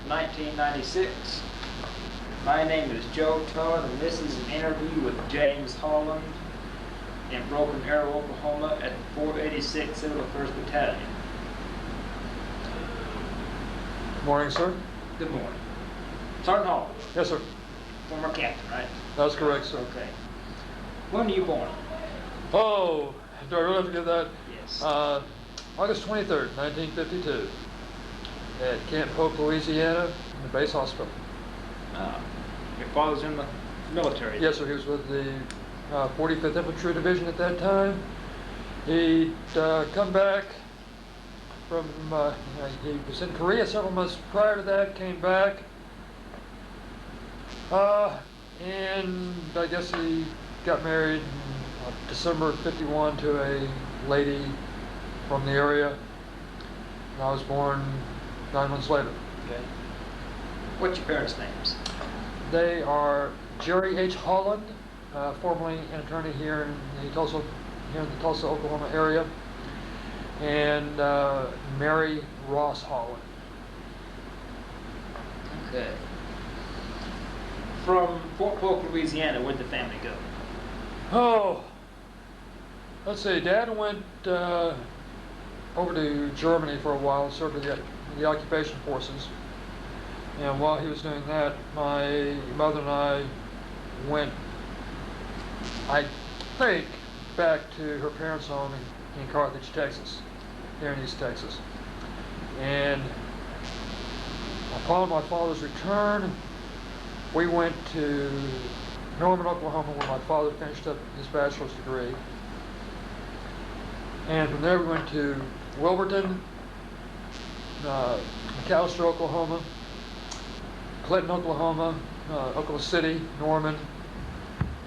1996. My name is Joe Todd, and this is an interview with James Holland in Broken Arrow, Oklahoma at the 486 Civil 1st Battalion. Good morning, sir. Good morning. Sergeant Holland. Yes, sir. Former captain, right? That's correct, sir. Okay. When were you born? Oh, do I really have to give that? Yes. August 23rd, 1952, at Camp Polk, Louisiana, in the base hospital. Your father's in the military? Yes, sir. He was with the 45th Infantry Division at that time. He'd come back from, he was in Korea several months prior to that, came back, and I guess he got married in December of '51 to a lady from the area, and I was born 9 months later. Okay. What's your parents' names? They are Jerry H. Holland, formerly an attorney here in the Tulsa, Oklahoma area, and Mary Ross Holland. Okay. From Fort Polk, Louisiana, where'd the family go? Oh, let's see. Dad went over to Germany for a while, served in the occupation forces. And while he was doing that, my mother and I went, I think, back to her parents' home in Carthage, Texas, here in East Texas. And upon my father's return, we went to Norman, Oklahoma, where my father finished up his bachelor's degree. And from there we went to Wilburton, McAllister, Oklahoma, Clinton, Oklahoma, Oklahoma City, Norman,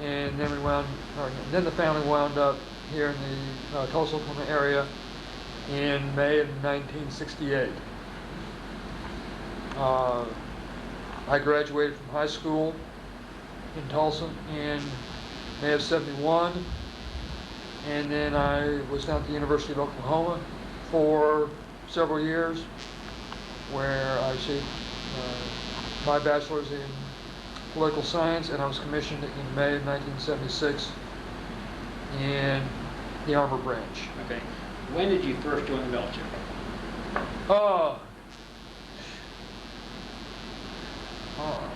and then then the family wound up here in the Tulsa, Oklahoma area in May of 1968. I graduated from high school in Tulsa in May of '71, and then I was down at the University of Oklahoma for several years, where I received my bachelor's in political science, and I was commissioned in May of 1976 in the Armor Branch. Okay. When did you first join the military?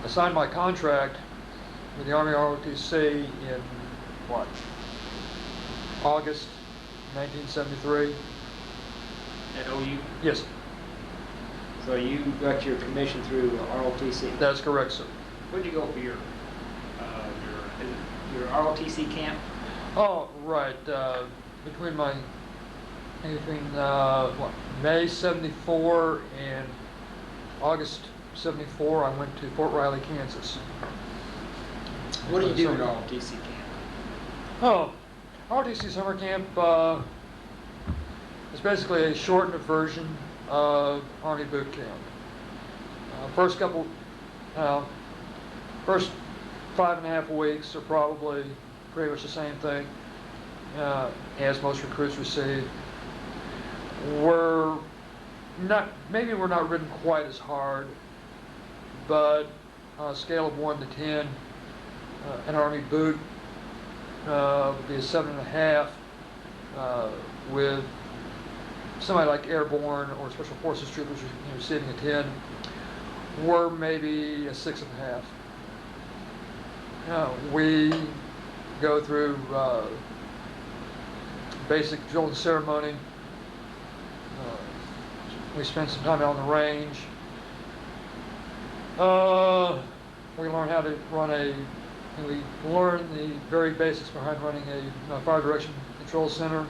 I signed my contract with the Army ROTC in, what, August 1973. At OU? Yes, So you got your commission through ROTC? that's correct, sir. Where'd you go for your ROTC camp? Oh, right. Between May '74 and August '74, I went to Fort Riley, Kansas. What do you do at ROTC camp? Oh, ROTC summer camp is basically a shortened version of Army boot camp. First 5.5 weeks are probably pretty much the same thing as most recruits receive. Maybe we're not ridden quite as hard, but on a scale of 1 to 10, an Army boot would be a 7.5, with somebody like airborne or special forces troopers receiving a 10. We're maybe a 6.5. We go through basic drill and ceremony. We spend some time out on the range. We learn how to we learn the very basics behind running a fire direction control center.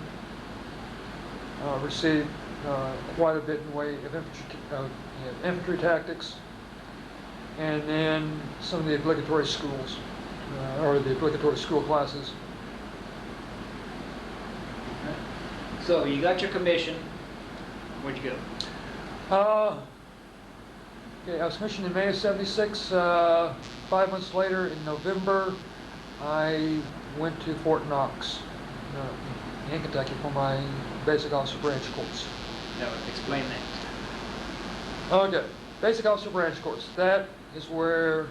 Receive quite a bit in the way of infantry tactics, and then some of the obligatory schools, or the obligatory school classes. So you got your commission. Where'd you go? Okay, I was commissioned in May of '76. 5 months later, in November, I went to Fort Knox in Kentucky for my basic officer branch course. No, explain that. Okay. Basic Officer Branch course. That is where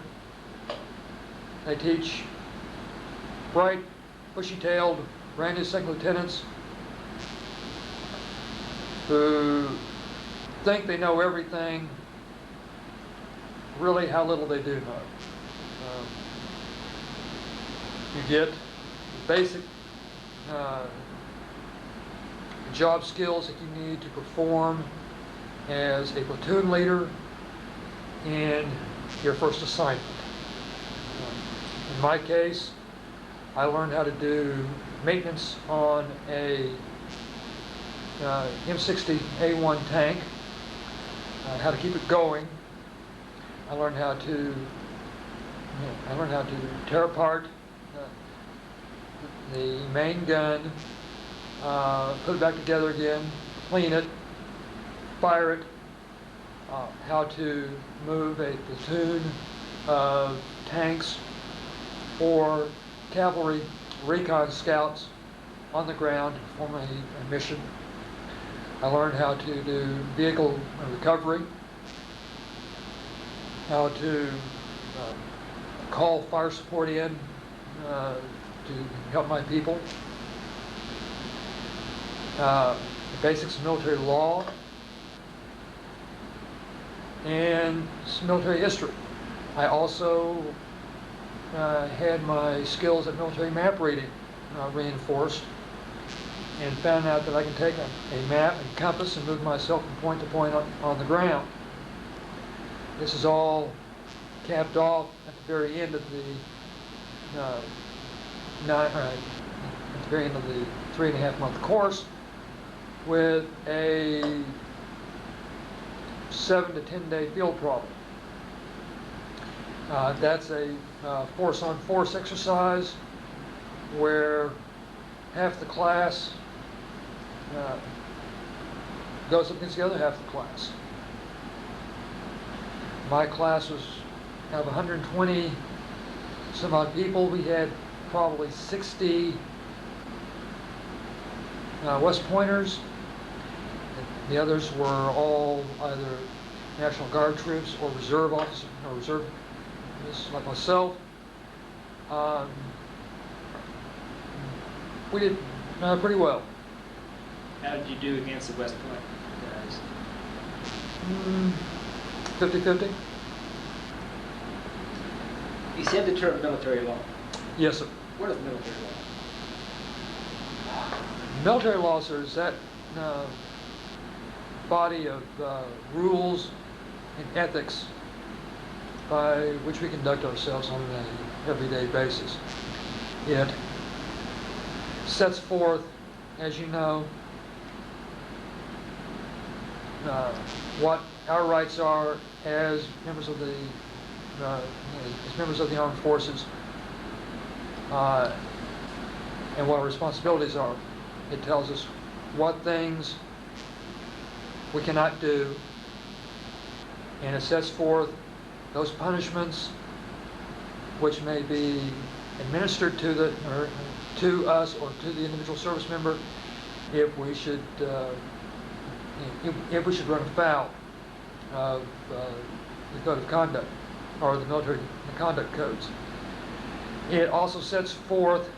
they teach bright, bushy-tailed, brand new second lieutenants who think they know everything, really how little they do know. You get basic job skills that you need to perform as a platoon leader in your first assignment. In my case, I learned how to do maintenance on a M60A1 tank, how to keep it going. I learned how to tear apart the main gun, put it back together again, clean it, fire it, how to move a platoon of tanks or cavalry recon scouts on the ground to perform a mission. I learned how to do vehicle recovery, how to call fire support in to help my people. The basics of military law and some military history. I also had my skills at military map reading reinforced, and found out that I can take a map and compass and move myself from point to point on the ground. This is all capped off at the very end of the 3.5-month course with a 7 to 10 day field problem. That's a force-on-force exercise where half the class goes up against the other half of the class. My class was out of 120 some odd people. We had probably 60 West Pointers. The others were all either National Guard troops or reserve officers, or reservists like myself. We did pretty well. How did you do against the West Point guys? 50-50. You said the term military law. Yes, sir. What is military law? Military law, sir, is that body of rules and ethics by which we conduct ourselves on an everyday basis. It sets forth, as you know, what our rights are as members of the armed forces, and what our responsibilities are. It tells us what things we cannot do, and it sets forth those punishments which may be administered to us or to the individual service member if we should run afoul of the code of conduct or the military conduct codes. It also sets forth,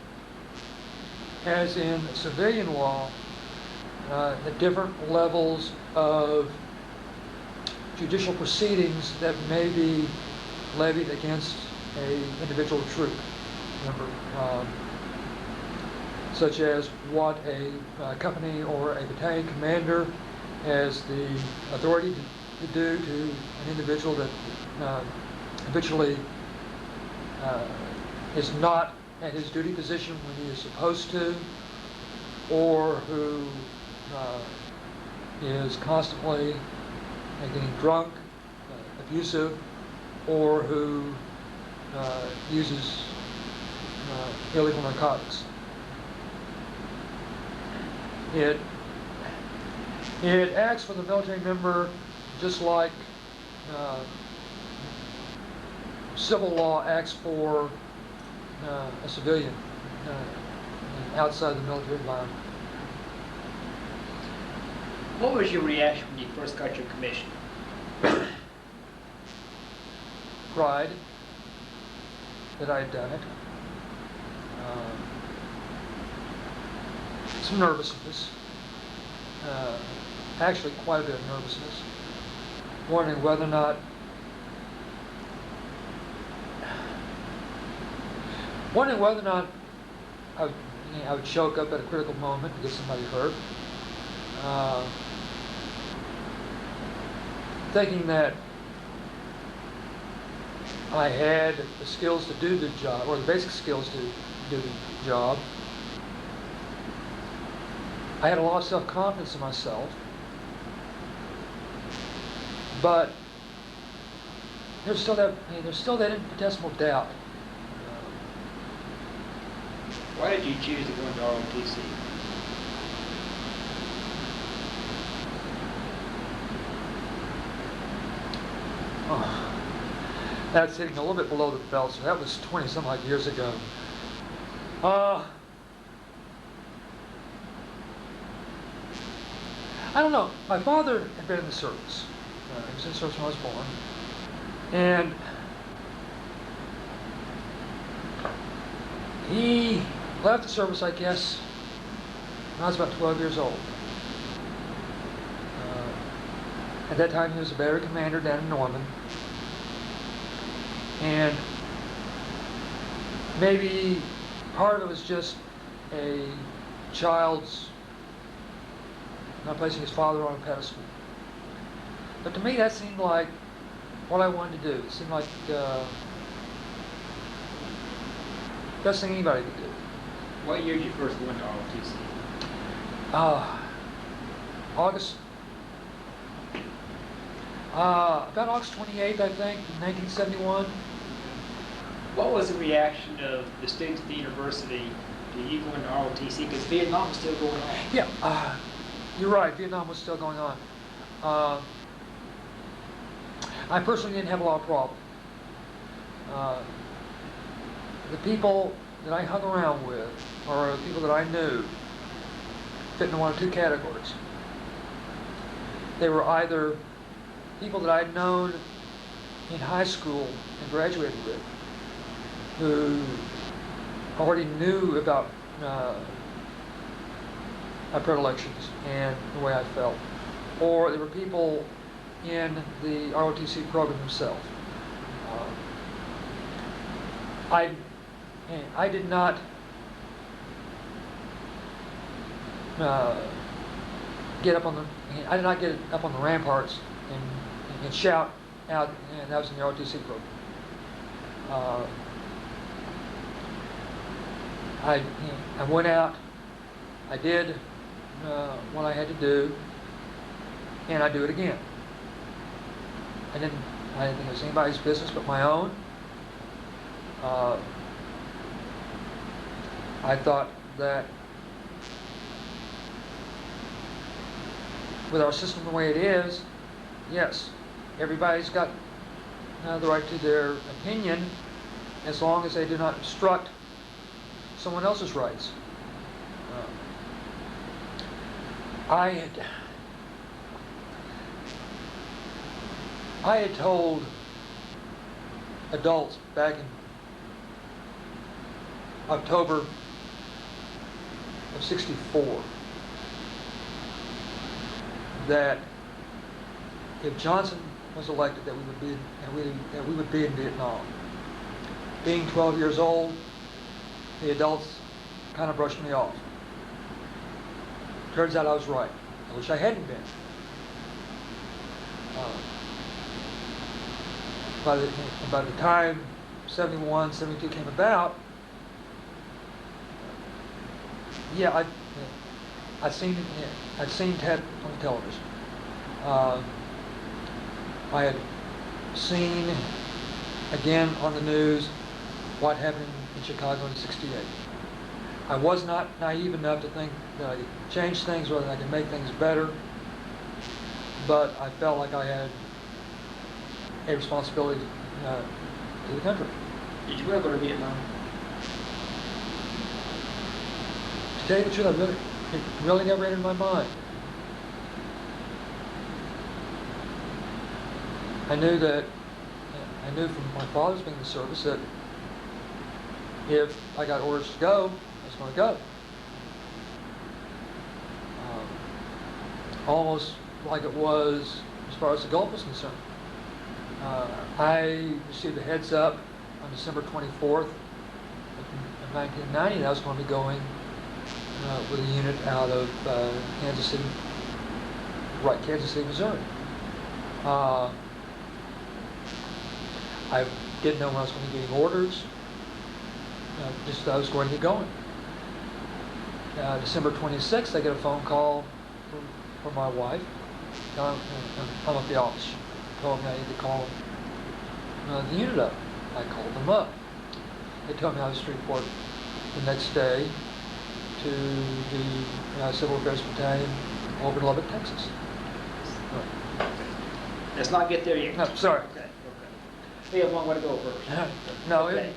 as in civilian law, the different levels of judicial proceedings that may be levied against an individual troop member, such as what a company or a battalion commander has the authority to do to an individual that habitually is not at his duty position when he is supposed to, or who is constantly getting drunk, abusive, or who uses illegal narcotics. It acts for the military member just like civil law acts for a civilian outside the military environment. What was your reaction when you first got your commission? pride that I had done it. Some nervousness. Actually, quite a bit of nervousness. Wondering whether or not I would choke up at a critical moment and get somebody hurt. Thinking that I had the skills to do the job, or the basic skills to do the job. I had a lot of self-confidence in myself, but there's still that infinitesimal doubt. Why did you choose to go into ROTC? Oh, that's hitting a little bit below the belt, so that was 20 some odd years ago. I don't know. My father had been in the service. He was in the service when I was born. And he left the service, I guess, when I was about 12 years old. At that time, he was a battery commander down in Norman. And maybe part of it was just a child's not placing his father on a pedestal. But to me, that seemed like what I wanted to do. It seemed like the best thing anybody could do. What year did you first go into ROTC? About August 28th, I think, 1971. What was the reaction of the students at the university to you going to ROTC? Because Vietnam was still going on. Yeah, you're right. Vietnam was still going on. I personally didn't have a lot of problem. The people that I hung around with, or the people that I knew, fit into one of two categories. They were either people that I'd known in high school and graduated with, who already knew about my predilections and the way I felt, or there were people in the ROTC program himself. I did not get up on the ramparts and shout out, and that was in the ROTC program. I went out, I did what I had to do, and I do it again. I didn't think it was anybody's business but my own. I thought that with our system the way it is, yes, everybody's got the right to their opinion as long as they do not obstruct someone else's rights. I had told adults back in October of '64 that if Johnson was elected, that we would be in Vietnam. Being 12 years old, the adults kind of brushed me off. Turns out I was right. I wish I hadn't been. By the time 71, 72 came about, yeah, I'd seen Ted on the television. I had seen again on the news what happened in Chicago in '68. I was not naive enough to think that I could change things or that I could make things better, but I felt like I had a responsibility to the country. Did you ever go to Vietnam? To tell you the truth, it really never entered my mind. I knew that I knew from my father's being in the service that if I got orders to go, I was going to go. Almost like it was as far as the Gulf was concerned. I received a heads up on December 24th of 1990 that I was going to be going with a unit out of Kansas City, Missouri. I didn't know when I was going to be getting orders, just that I was going to be going. December 26th, I get a phone call from my wife. I'm at the office. She told me I need to call the unit up. I called them up. They told me I was to report the next day to the Civil Affairs Battalion over in Lubbock, Texas. Let's not get there yet. No, sorry. Okay. We have one way to go first. No, Okay.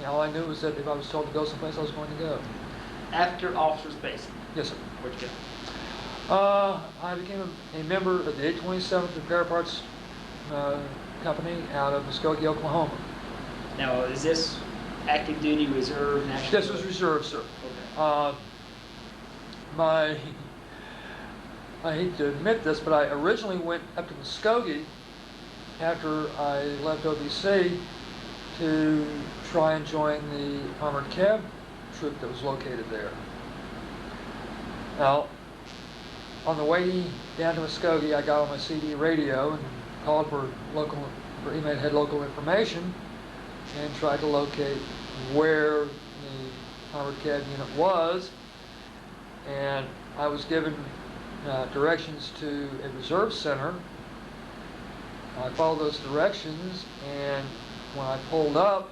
All I knew was that if I was told to go someplace, I was going to go. After officer's basic, Yes, sir. where'd you go? I became a member of the 827th Repair Parts Company out of Muskogee, Oklahoma. Now, is this active duty, reserve, national? This was reserve, sir. Okay. I hate to admit this, but I originally went up to Muskogee after I left OBC to try and join the Armored Cav troop that was located there. Now, on the way down to Muskogee, I got on my CD radio and called for email had local information and tried to locate where the Armored Cav unit was. And I was given directions to a reserve center. I followed those directions, and when I pulled up,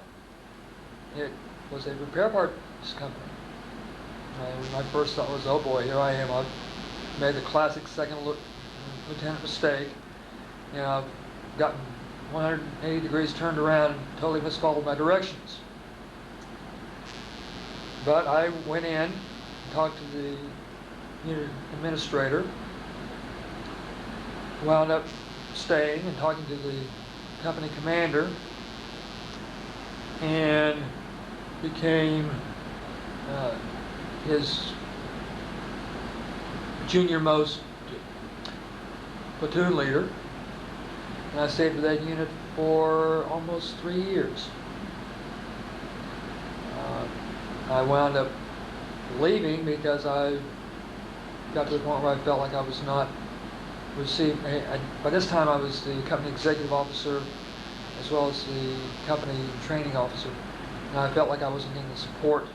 it was a repair parts company. And my first thought was, oh boy, here I am. I've made the classic second lieutenant mistake, and I've gotten 180 degrees turned around and totally misfollowed my directions. But I went in and talked to the unit administrator, wound up staying and talking to the company commander, and became his junior most platoon leader. And I stayed with that unit for almost 3 years. I wound up leaving because I got to the point where I felt like I was not receiving. By this time I was the company executive officer as well as the company training officer. And I felt like I wasn't getting the support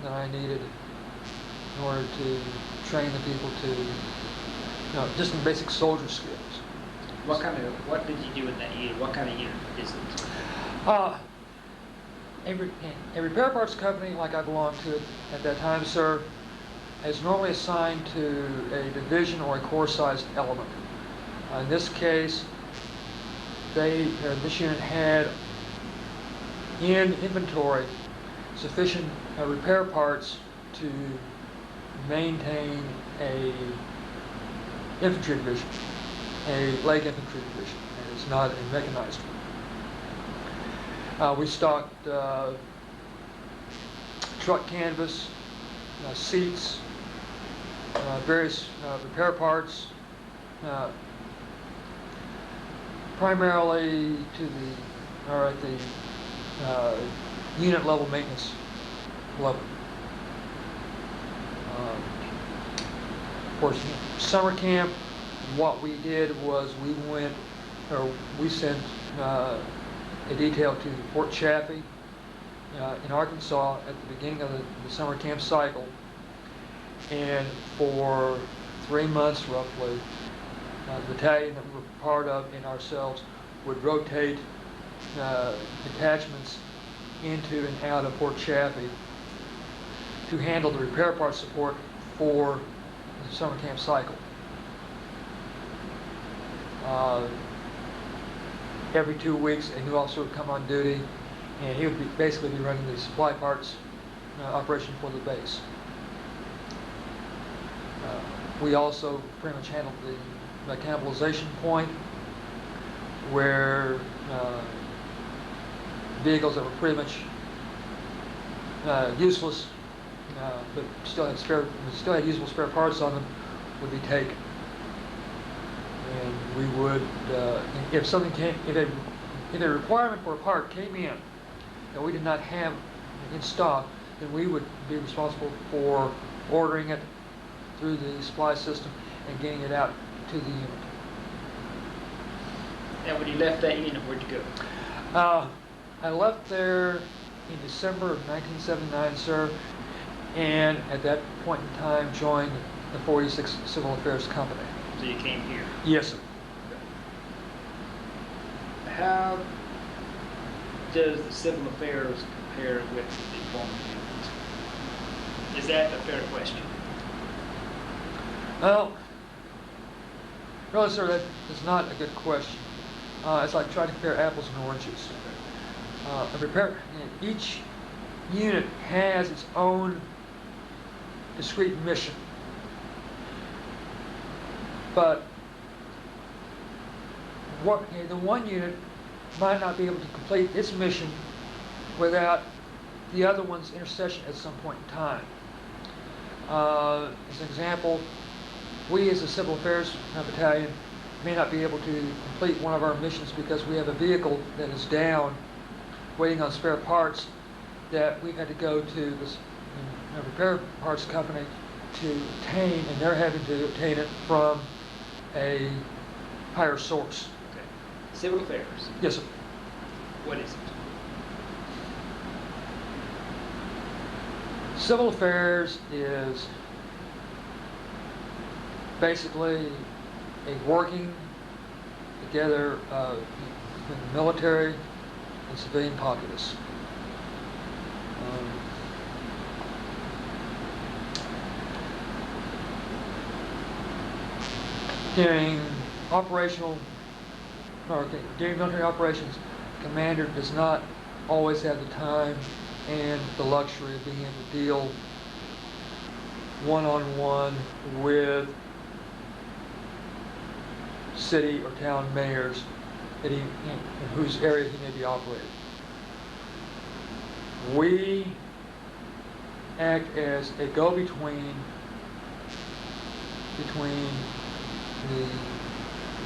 that I needed in order to train the people to, just in basic soldier skills. What did you do in that unit? What kind of unit is it? A repair parts company like I belonged to at that time, sir, is normally assigned to a division or a corps-sized element. In this case, this unit had in inventory sufficient repair parts to maintain a infantry division, a leg infantry division. It is not a mechanized one. We stocked truck canvas, seats, various repair parts, primarily at the unit level maintenance level. Of course, summer camp, what we did was we sent a detail to Fort Chaffee in Arkansas at the beginning of the summer camp cycle, and for 3 months roughly, the battalion that we were part of and ourselves would rotate detachments into and out of Fort Chaffee to handle the repair parts support for the summer camp cycle. Every 2 weeks, a new officer would come on duty, and he would basically be running the supply parts operation for the base. We also pretty much handled the cannibalization point, where vehicles that were pretty much useless, but still had usable spare parts on them, would be taken. And we would, if something came, if a requirement for a part came in that we did not have in stock, then we would be responsible for ordering it through the supply system and getting it out to the unit. And when you left that unit, where'd you go? I left there in December of 1979, sir, and at that point in time joined the 46 Civil Affairs Company. So you came here? Yes, sir. How does the civil affairs compare with the employment unit? Is that a fair question? Well, really, sir, that is not a good question. It's like trying to compare apples and oranges. Each unit has its own discrete mission. But the one unit might not be able to complete its mission without the other one's intercession at some point in time. As an example, we as a Civil Affairs Battalion may not be able to complete one of our missions because we have a vehicle that is down, waiting on spare parts, that we've had to go to this repair parts company to obtain, and they're having to obtain it from a higher source. Okay. Civil affairs. Yes, sir. What is it? Civil affairs is basically a working together between the military and civilian populace. During military operations, the commander does not always have the time and the luxury of being able to deal one-on-one with city or town mayors in whose area he may be operating. We act as a go-between between the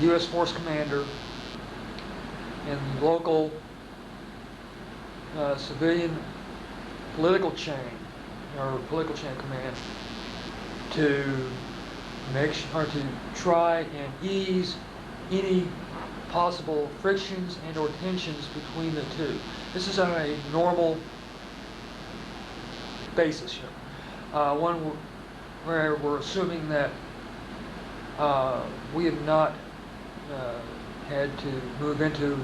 U.S. Force Commander and the local civilian political chain command to to try and ease any possible frictions and or tensions between the two. This is on a normal basis here. One where we're assuming that we have not had to move into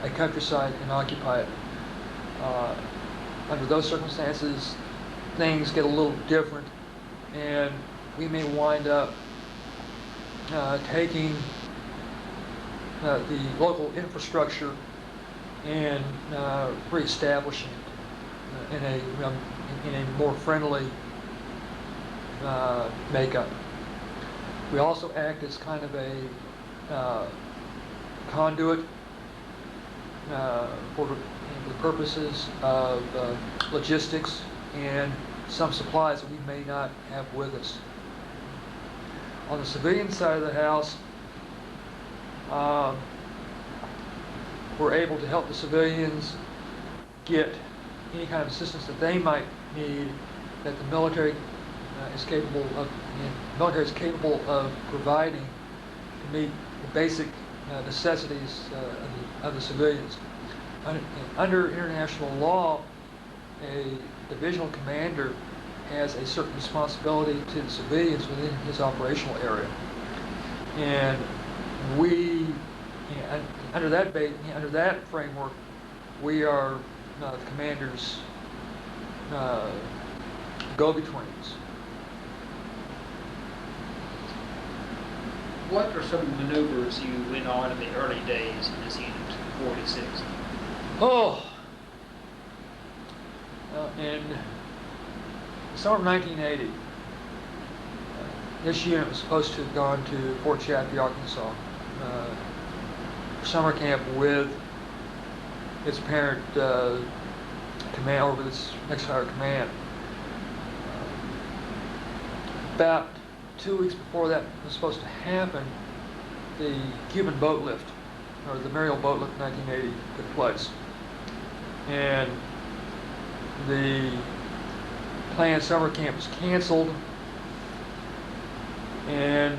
a countryside and occupy it. Under those circumstances, things get a little different, and we may wind up taking the local infrastructure and reestablishing it in a more friendly makeup. We also act as kind of a conduit for the purposes of logistics and some supplies that we may not have with us. On the civilian side of the house, we're able to help the civilians get any kind of assistance that they might need that the military is capable of providing to meet the basic necessities of the civilians. Under international law, a divisional commander has a certain responsibility to the civilians within his operational area, and we, under that framework, we are the commander's go-betweens. What are some of the maneuvers you went on in the early days in this unit, 46? In the summer of 1980, this unit was supposed to have gone to Fort Chaffee, Arkansas, for summer camp with its parent command, over its next higher command. About 2 weeks before that was supposed to happen, the Cuban boat lift, or the Mariel boat lift in 1980, took place. And the planned summer camp was canceled, and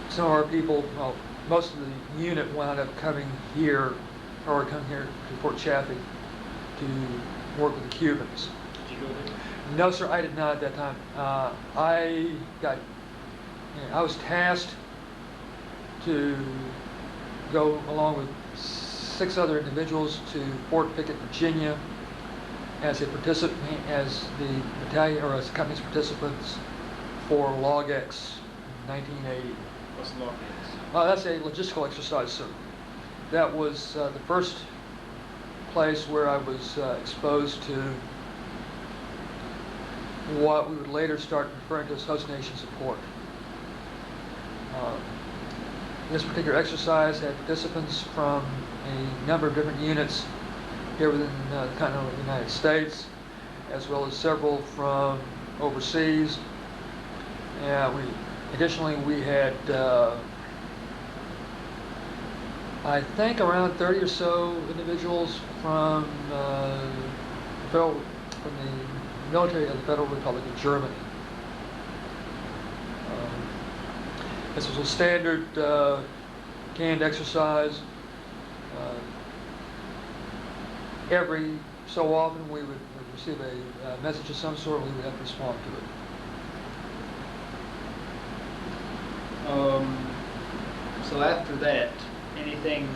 some of our people, well, most of the unit wound up coming here, or coming here to Fort Chaffee to work with the Cubans. Did you go there? No, sir, I did not at that time. I was tasked to go along with 6 other individuals to Fort Pickett, Virginia, as a participant, as the battalion or as the company's participants for LogX in 1980. What's LogX? That's a logistical exercise, sir. That was the first place where I was exposed to what we would later start referring to as host nation support. This particular exercise had participants from a number of different units here within the continental United States, as well as several from overseas. Additionally, we had, I think, around 30 or so individuals from the military of the Federal Republic of Germany. This was a standard canned exercise. Every so often we would receive a message of some sort, we would have to respond to it. So after that, anything?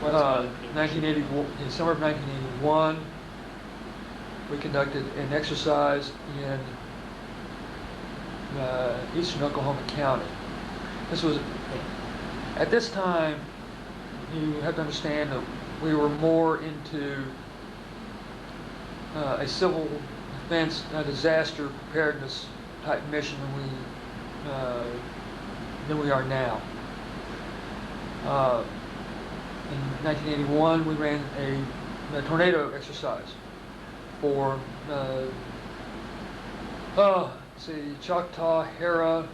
In summer of 1981, we conducted an exercise in eastern Oklahoma County. This was, at this time, you have to understand that we were more into a civil defense, disaster preparedness type mission than we are now. In 1981, we ran a tornado exercise for Choctaw, Hera,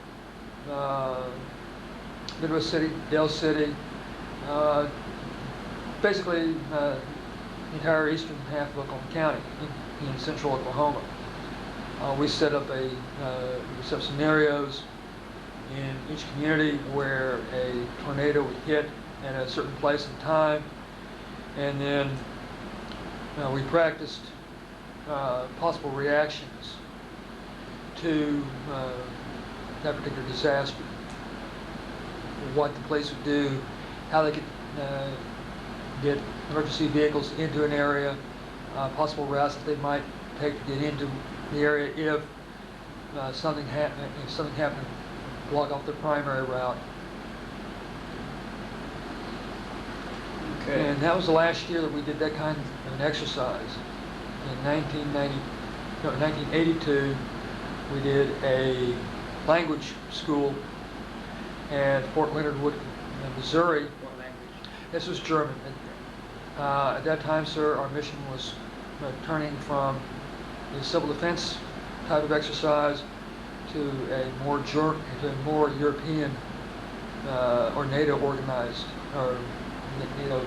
Midwest City, Dale City, basically the entire eastern half of Oklahoma County in central Oklahoma. We set up scenarios in each community where a tornado would hit at a certain place and time, and then we practiced possible reactions to that particular disaster, what the police would do, how they could get emergency vehicles into an area, possible routes that they might take to get into the area if something happened to block off their primary route. Okay. And that was the last year that we did that kind of an exercise. In 1982, we did a language school at Fort Leonard Wood, Missouri. What language? This was German. At that time, sir, our mission was turning from the civil defense type of exercise to a more European or NATO organized or NATO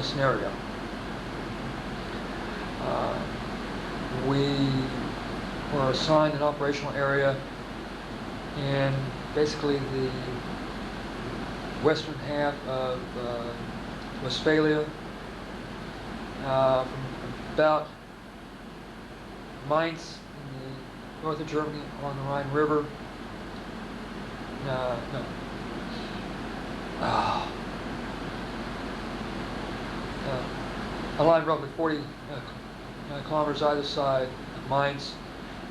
scenario. We were assigned an operational area in basically the western half of Westphalia, from about Mainz in the north of Germany on the Rhine River. A line roughly 40 kilometers either side of Mainz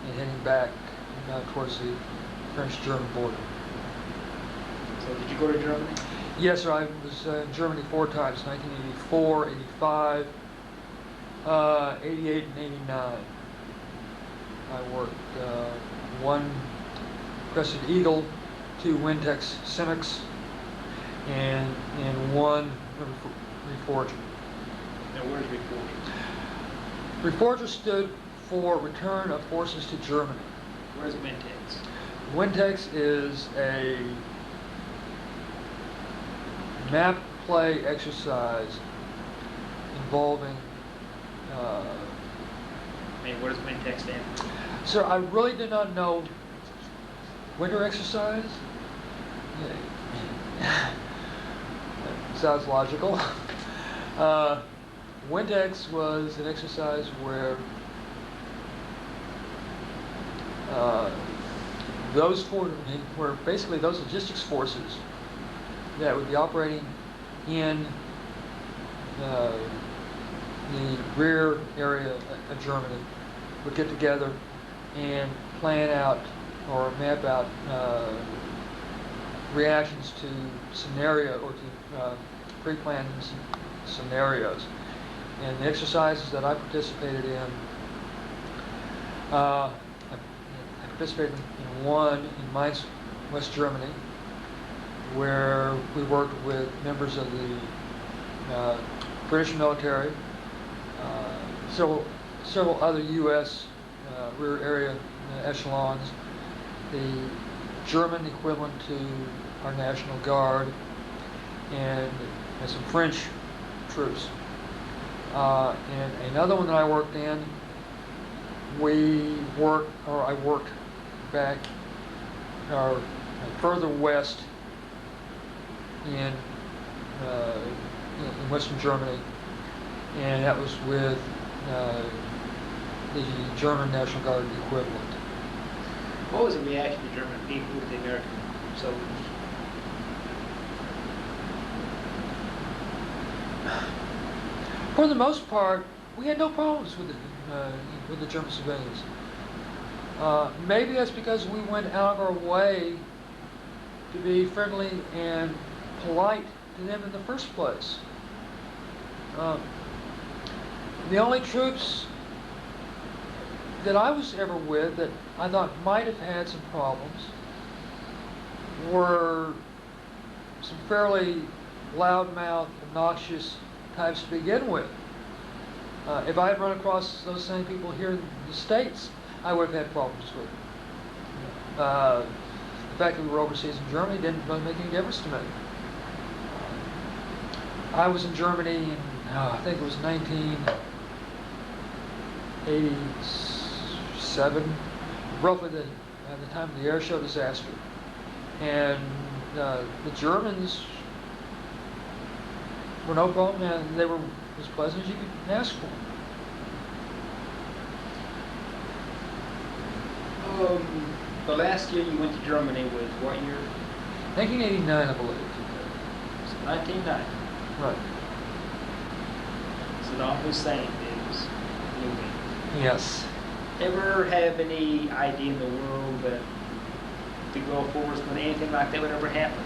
and heading back towards the French-German border. So did you go to Germany? Yes, sir. I was in Germany 4 times, 1984, 85, 88, and 89. I worked 1 Crested Eagle, 2 Wintex Cimex, and 1 Reforger. And where's Reforgers? Reforger stood for Return of Forces to Germany. Where's Wintex? Wintex is a map play exercise involving What does Wintex stand for? Sir, I really do not know. Winter exercise? Yeah. Sounds logical. Wintex was an exercise where where basically those logistics forces that would be operating in the rear area of Germany would get together and plan out or map out reactions to scenario or to pre-planned scenarios. And the exercises that I participated in, I participated in one in Mainz, West Germany, where we worked with members of the British military, several other U.S. Rear area echelons, the German equivalent to our National Guard, and some French troops. And another one that I worked in, I worked back further west in Western Germany, and that was with the German National Guard equivalent. What was the reaction of the German people to the American soldiers? For the most part, we had no problems with the German civilians. Maybe that's because we went out of our way to be friendly and polite to them in the first place. The only troops that I was ever with that I thought might have had some problems were some fairly loudmouth, obnoxious types to begin with. If I had run across those same people here in the States, I would have had problems with them. The fact that we were overseas in Germany didn't really make any difference to me. I was in Germany in, I think it was 1987, roughly the time of the air show disaster. And the Germans were no problem, and they were as pleasant as you could ask for. The last year you went to Germany was what year? 1989, I believe. So 1990. Right. Saddam Hussein is moving. Yes. Ever have any idea in the world that the Gulf War was when anything like that would ever happen?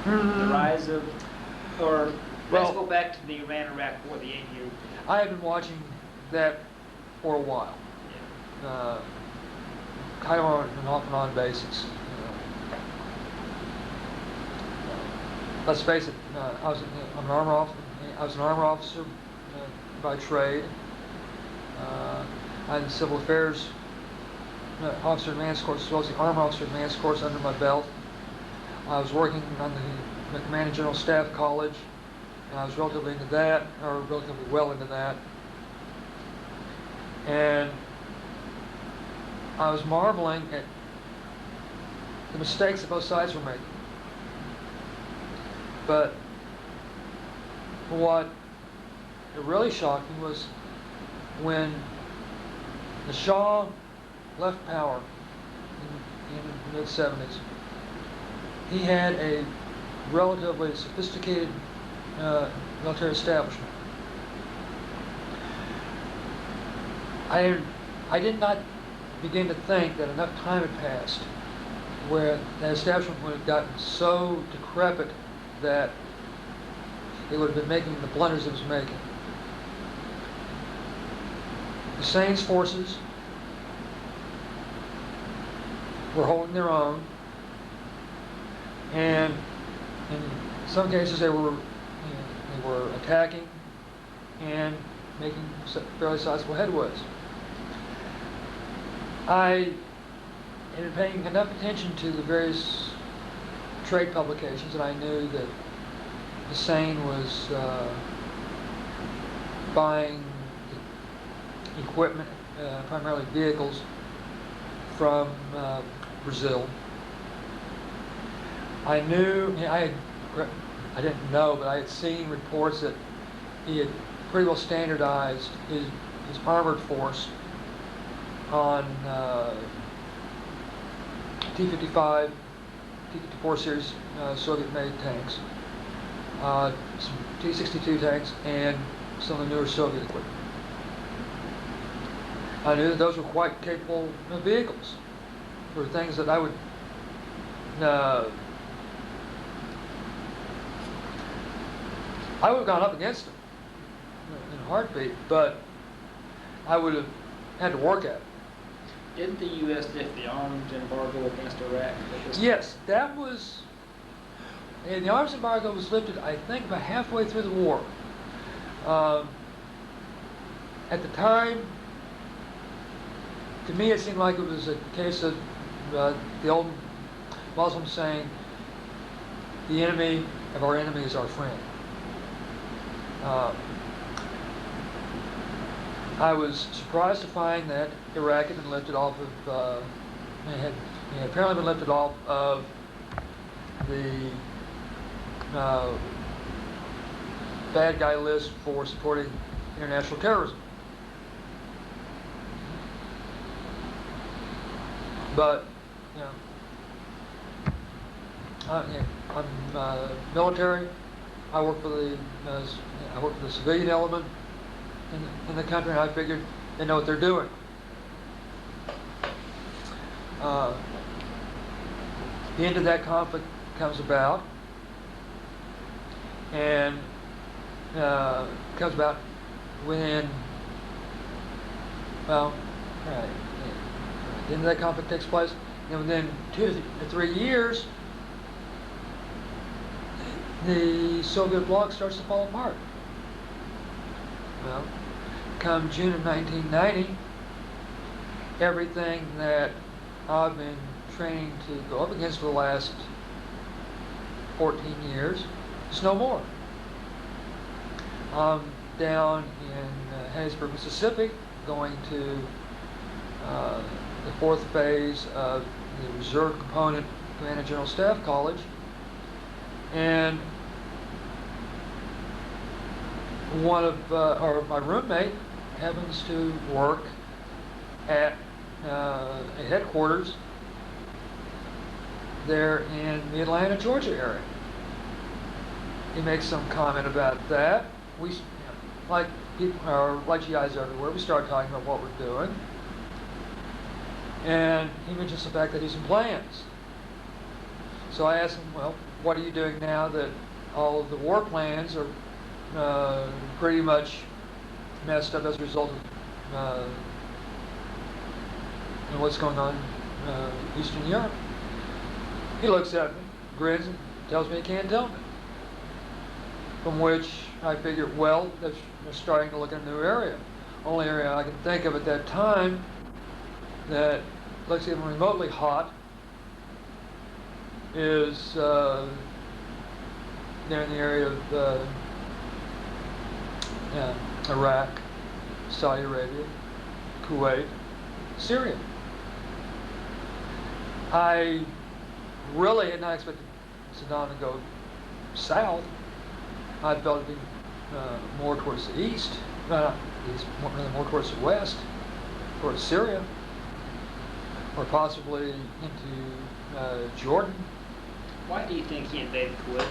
The rise of, or let's go back to the Iran-Iraq War, the 8-year war. I have been watching that for a while. Yeah. Kind of on an off and on basis. Let's face it, I was an armor officer by trade. I had the Civil Affairs Officer Advanced Course as well as the Armor Officer Advanced Course under my belt. I was working on the Command and General Staff College, and I was relatively into that, or relatively well into that. And I was marveling at the mistakes that both sides were making. But what really shocked me was when the Shah left power in the mid-70s, he had a relatively sophisticated military establishment. I did not begin to think that enough time had passed where that establishment would have gotten so decrepit that it would have been making the blunders it was making. Hussein's forces were holding their own, and in some cases they were attacking and making fairly sizable headways. I had been paying enough attention to the various trade publications, and I knew that Hussein was buying equipment, primarily vehicles, from Brazil. I knew, I didn't know, but I had seen reports that he had pretty well standardized his armored force on T-55, T-54 series Soviet-made tanks, some T-62 tanks, and some of the newer Soviet equipment. I knew that those were quite capable vehicles. They were things that I would have gone up against them in a heartbeat, but I would have had to work at it. Didn't the U.S. lift the arms embargo against Iraq? Yes, that was, and the arms embargo was lifted, I think, about halfway through the war. At the time, to me, it seemed like it was a case of the old Muslims saying, the enemy of our enemy is our friend. I was surprised to find that Iraq had been lifted off of, had apparently been lifted off of the bad guy list for supporting international terrorism. But, you know, I'm military. I work for the civilian element in the country, and I figured they know what they're doing. The end of that conflict comes about, and comes about within, well, right, the end of that conflict takes place, and within 2 to 3 years, the Soviet bloc starts to fall apart. Well, come June of 1990, everything that I've been training to go up against for the last 14 years is no more. I'm down in Hattiesburg, Mississippi, going to the 4th phase of the Reserve Component Command and General Staff College, and one of or my roommate happens to work at a headquarters there in the Atlanta, Georgia area. He makes some comment about that. We, like people, or like GIs everywhere, we start talking about what we're doing, and he mentions the fact that he's in plans. So I asked him, well, what are you doing now that all of the war plans are pretty much messed up as a result of what's going on in Eastern Europe? He looks at me, grins, and tells me he can't tell me. From which I figured, well, they're starting to look at a new area. Only area I can think of at that time that looks even remotely hot is there in the area of Iraq, Saudi Arabia, Kuwait, Syria. I really had not expected Saddam to go south. I felt it would be more towards the east, more towards the west, towards Syria, or possibly into Jordan. Why do you think he invaded Kuwait?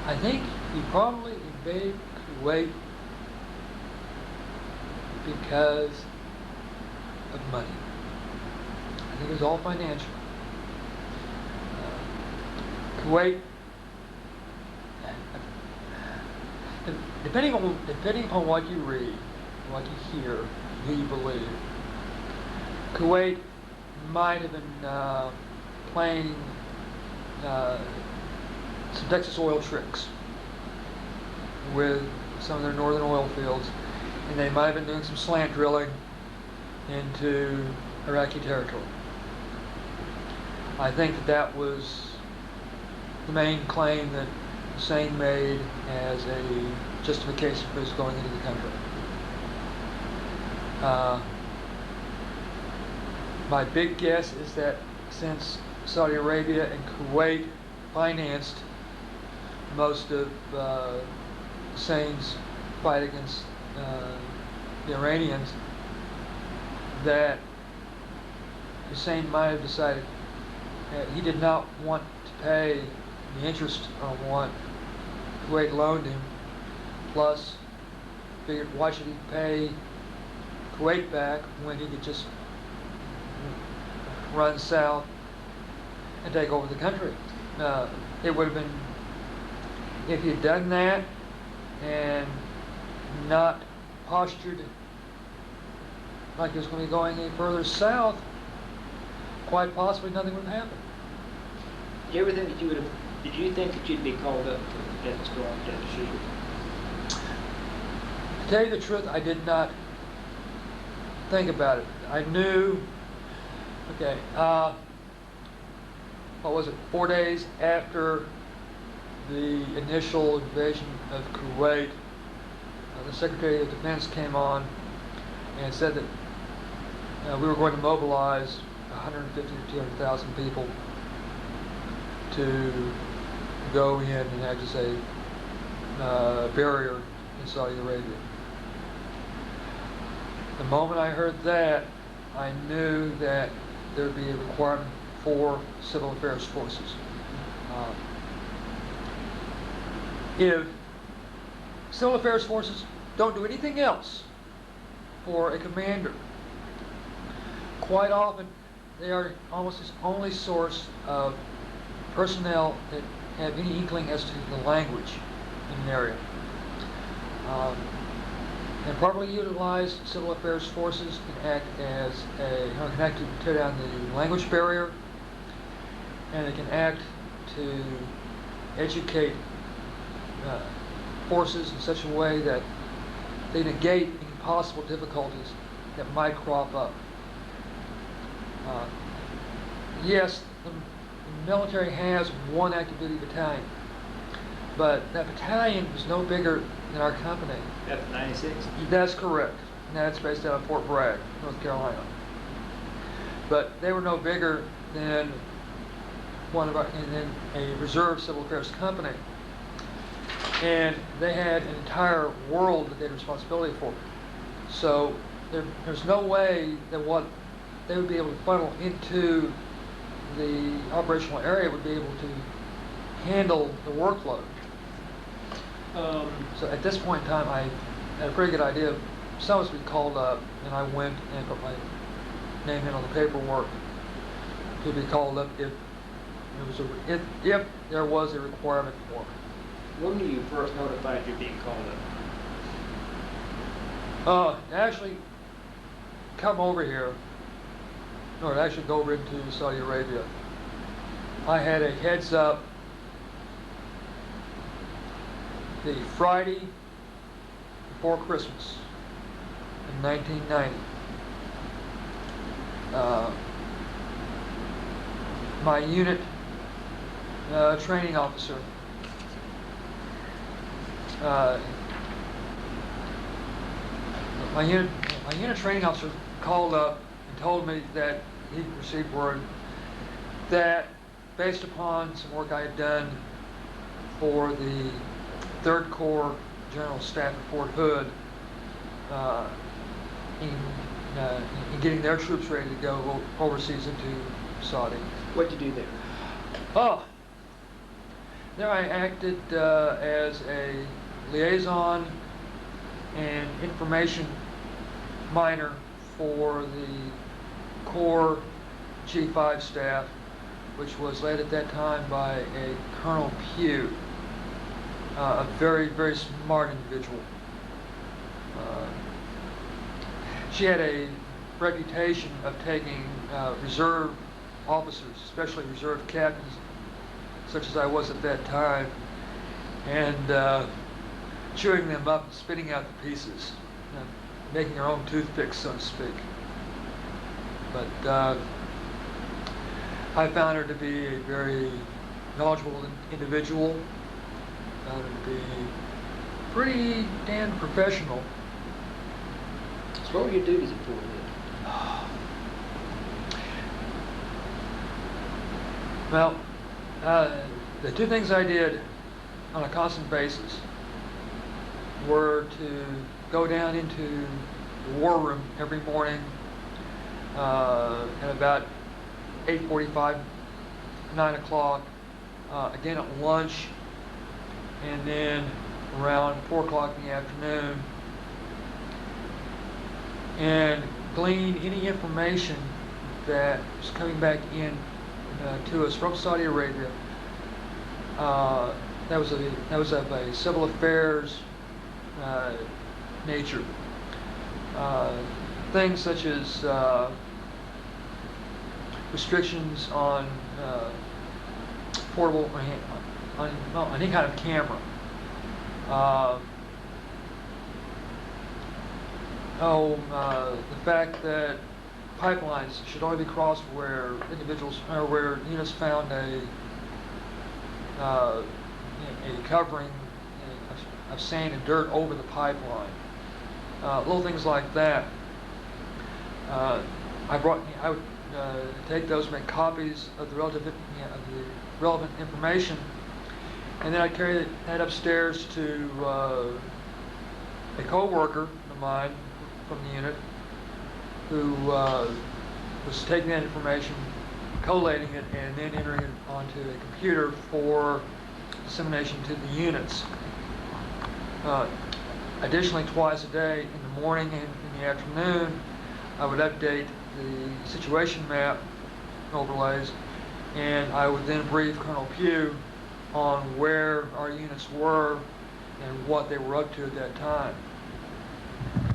I think he probably invaded Kuwait because of money. I think it was all financial. Kuwait, depending on what you read, what you hear, who you believe, Kuwait might have been playing some Texas oil tricks with some of their northern oil fields, and they might have been doing some slant drilling into Iraqi territory. I think that that was the main claim that Hussein made as a justification for his going into the country. My big guess is that since Saudi Arabia and Kuwait financed most of Hussein's fight against the Iranians, that Hussein might have decided that he did not want to pay the interest on what Kuwait loaned him, plus figured why should he pay Kuwait back when he could just run south and take over the country. It would have been, if he had done that and not postured like he was going to be going any further south, quite possibly nothing would have happened. Did you ever think that did you think that you'd be called up to Desert Storm, Desert Shield? To tell you the truth, I did not think about it. I knew, okay, what was it, 4 days after the initial invasion of Kuwait, the Secretary of Defense came on and said that we were going to mobilize 150 to 200,000 people to go in and act as a barrier in Saudi Arabia. The moment I heard that, I knew that there would be a requirement for civil affairs forces. If civil affairs forces don't do anything else for a commander, quite often they are almost his only source of personnel that have any inkling as to the language in an area. And properly utilized civil affairs forces can act as can act to tear down the language barrier, and they can act to educate forces in such a way that they negate any possible difficulties that might crop up. Yes, the military has one active duty battalion, but that battalion was no bigger than our company. That's 96? That's correct. And that's based out of Fort Bragg, North Carolina. But they were no bigger than a reserve civil affairs company. And they had an entire world that they had responsibility for. So there's no way that what they would be able to funnel into the operational area would be able to handle the workload. So at this point in time, I had a pretty good idea. Someone was being called up, and I went and put my name in on the paperwork to be called up if there was a requirement for it. When were you first notified you're being called up? Actually, come over here, or actually go over into Saudi Arabia. I had a heads up the Friday before Christmas in 1990. My unit training officer my unit training officer called up and told me that he received word that based upon some work I had done for the 3rd Corps General Staff at Fort Hood in getting their troops ready to go overseas into Saudi. What'd you do there? Oh, there I acted as a liaison and information miner for the Corps G5 staff, which was led at that time by a Colonel Pugh, a very, very smart individual. She had a reputation of taking reserve officers, especially reserve captains, such as I was at that time, and chewing them up and spitting out the pieces, making her own toothpicks, so to speak. But I found her to be a very knowledgeable individual. Found her to be pretty damn professional. So what were your duties at Fort Hood? Well, the two things I did on a constant basis were to go down into the war room every morning at about 8:45, 9 o'clock, again at lunch, and then around 4 o'clock in the afternoon, and glean any information that was coming back in to us from Saudi Arabia. That was of a civil affairs nature. Things such as restrictions on portable, on any kind of camera. The fact that pipelines should only be crossed where where units found a covering of sand and dirt over the pipeline. Little things like that. I would take those, make copies of the relevant information, and then I'd carry that upstairs to a co-worker of mine from the unit who was taking that information, collating it, and then entering it onto a computer for dissemination to the units. Additionally, twice a day, in the morning and in the afternoon, I would update the situation map overlays, and I would then brief Colonel Pugh on where our units were and what they were up to at that time.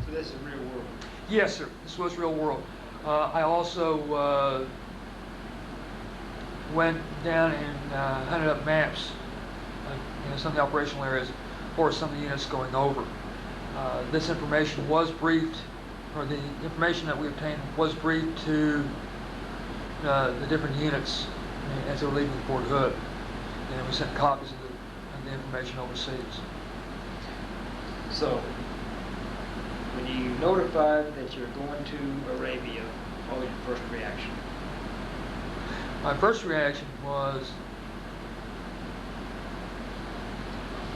So this is real world? Yes, sir. This was real world. I also went down and hunted up maps of some of the operational areas for some of the units going over. This information was briefed, or the information that we obtained was briefed to the different units as they were leaving Fort Hood, and we sent copies of the information overseas. So, when you notified that you're going to Arabia, what was your first reaction? My first reaction was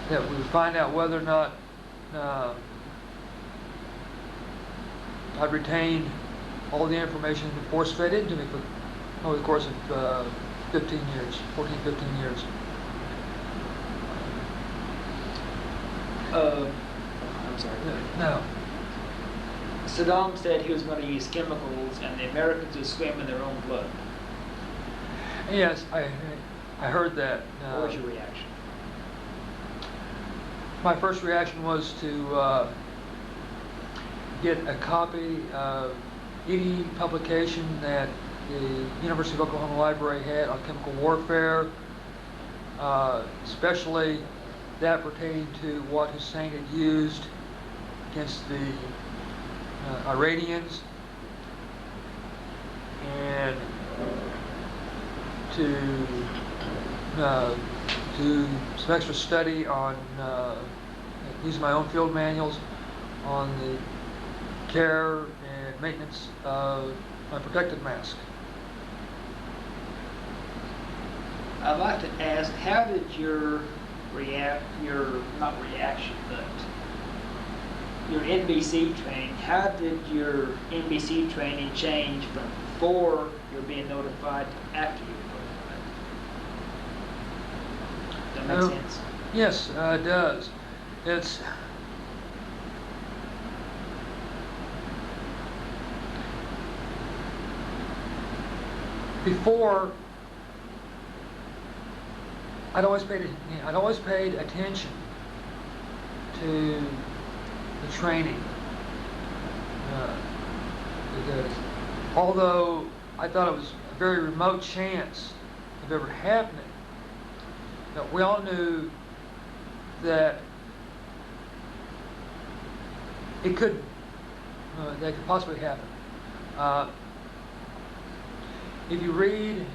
that we would find out whether or not I'd retained all the information that force fed into me over the course of 15 years, 14, 15 years. I'm sorry. No. Saddam said he was going to use chemicals and the Americans would swim in their own blood. Yes, I heard that. What was your reaction? My first reaction was to get a copy of any publication that the University of Oklahoma Library had on chemical warfare, especially that pertaining to what Hussein had used against the Iranians, and to do some extra study on using my own field manuals on the care and maintenance of my protective mask. I'd like to ask, how did your NBC training, how did your NBC training change from before you're being notified to after you're notified? Does that make sense? Yes, it does. It's before I'd always paid attention to the training, because although I thought it was a very remote chance of ever happening, that we all knew that it could that could possibly happen. If you read,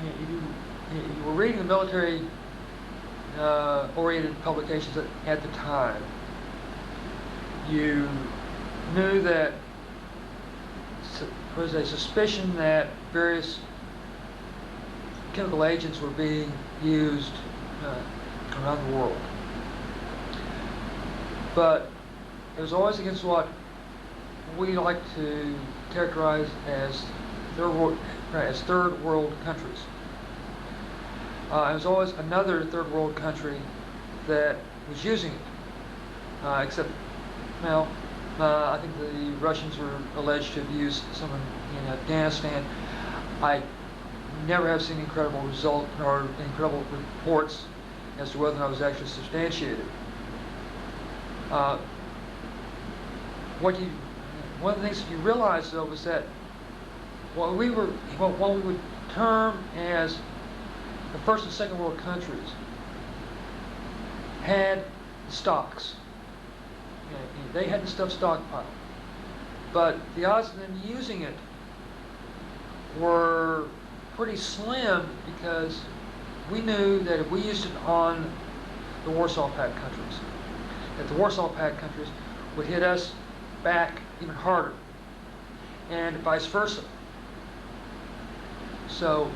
if you were reading the military oriented publications at the time, you knew that there was a suspicion that various chemical agents were being used around the world. But it was always against what we like to characterize as third world countries. It was always another third world country that was using it, except, well, I think the Russians were alleged to have used some in Afghanistan. I never have seen incredible incredible reports as to whether or not it was actually substantiated. One of the things that you realize, though, was that what we would term as the first and second world countries had stocks. They had the stuff stockpiled. But the odds of them using it were pretty slim, because we knew that if we used it on the Warsaw Pact countries, that the Warsaw Pact countries would hit us back even harder, and vice versa. So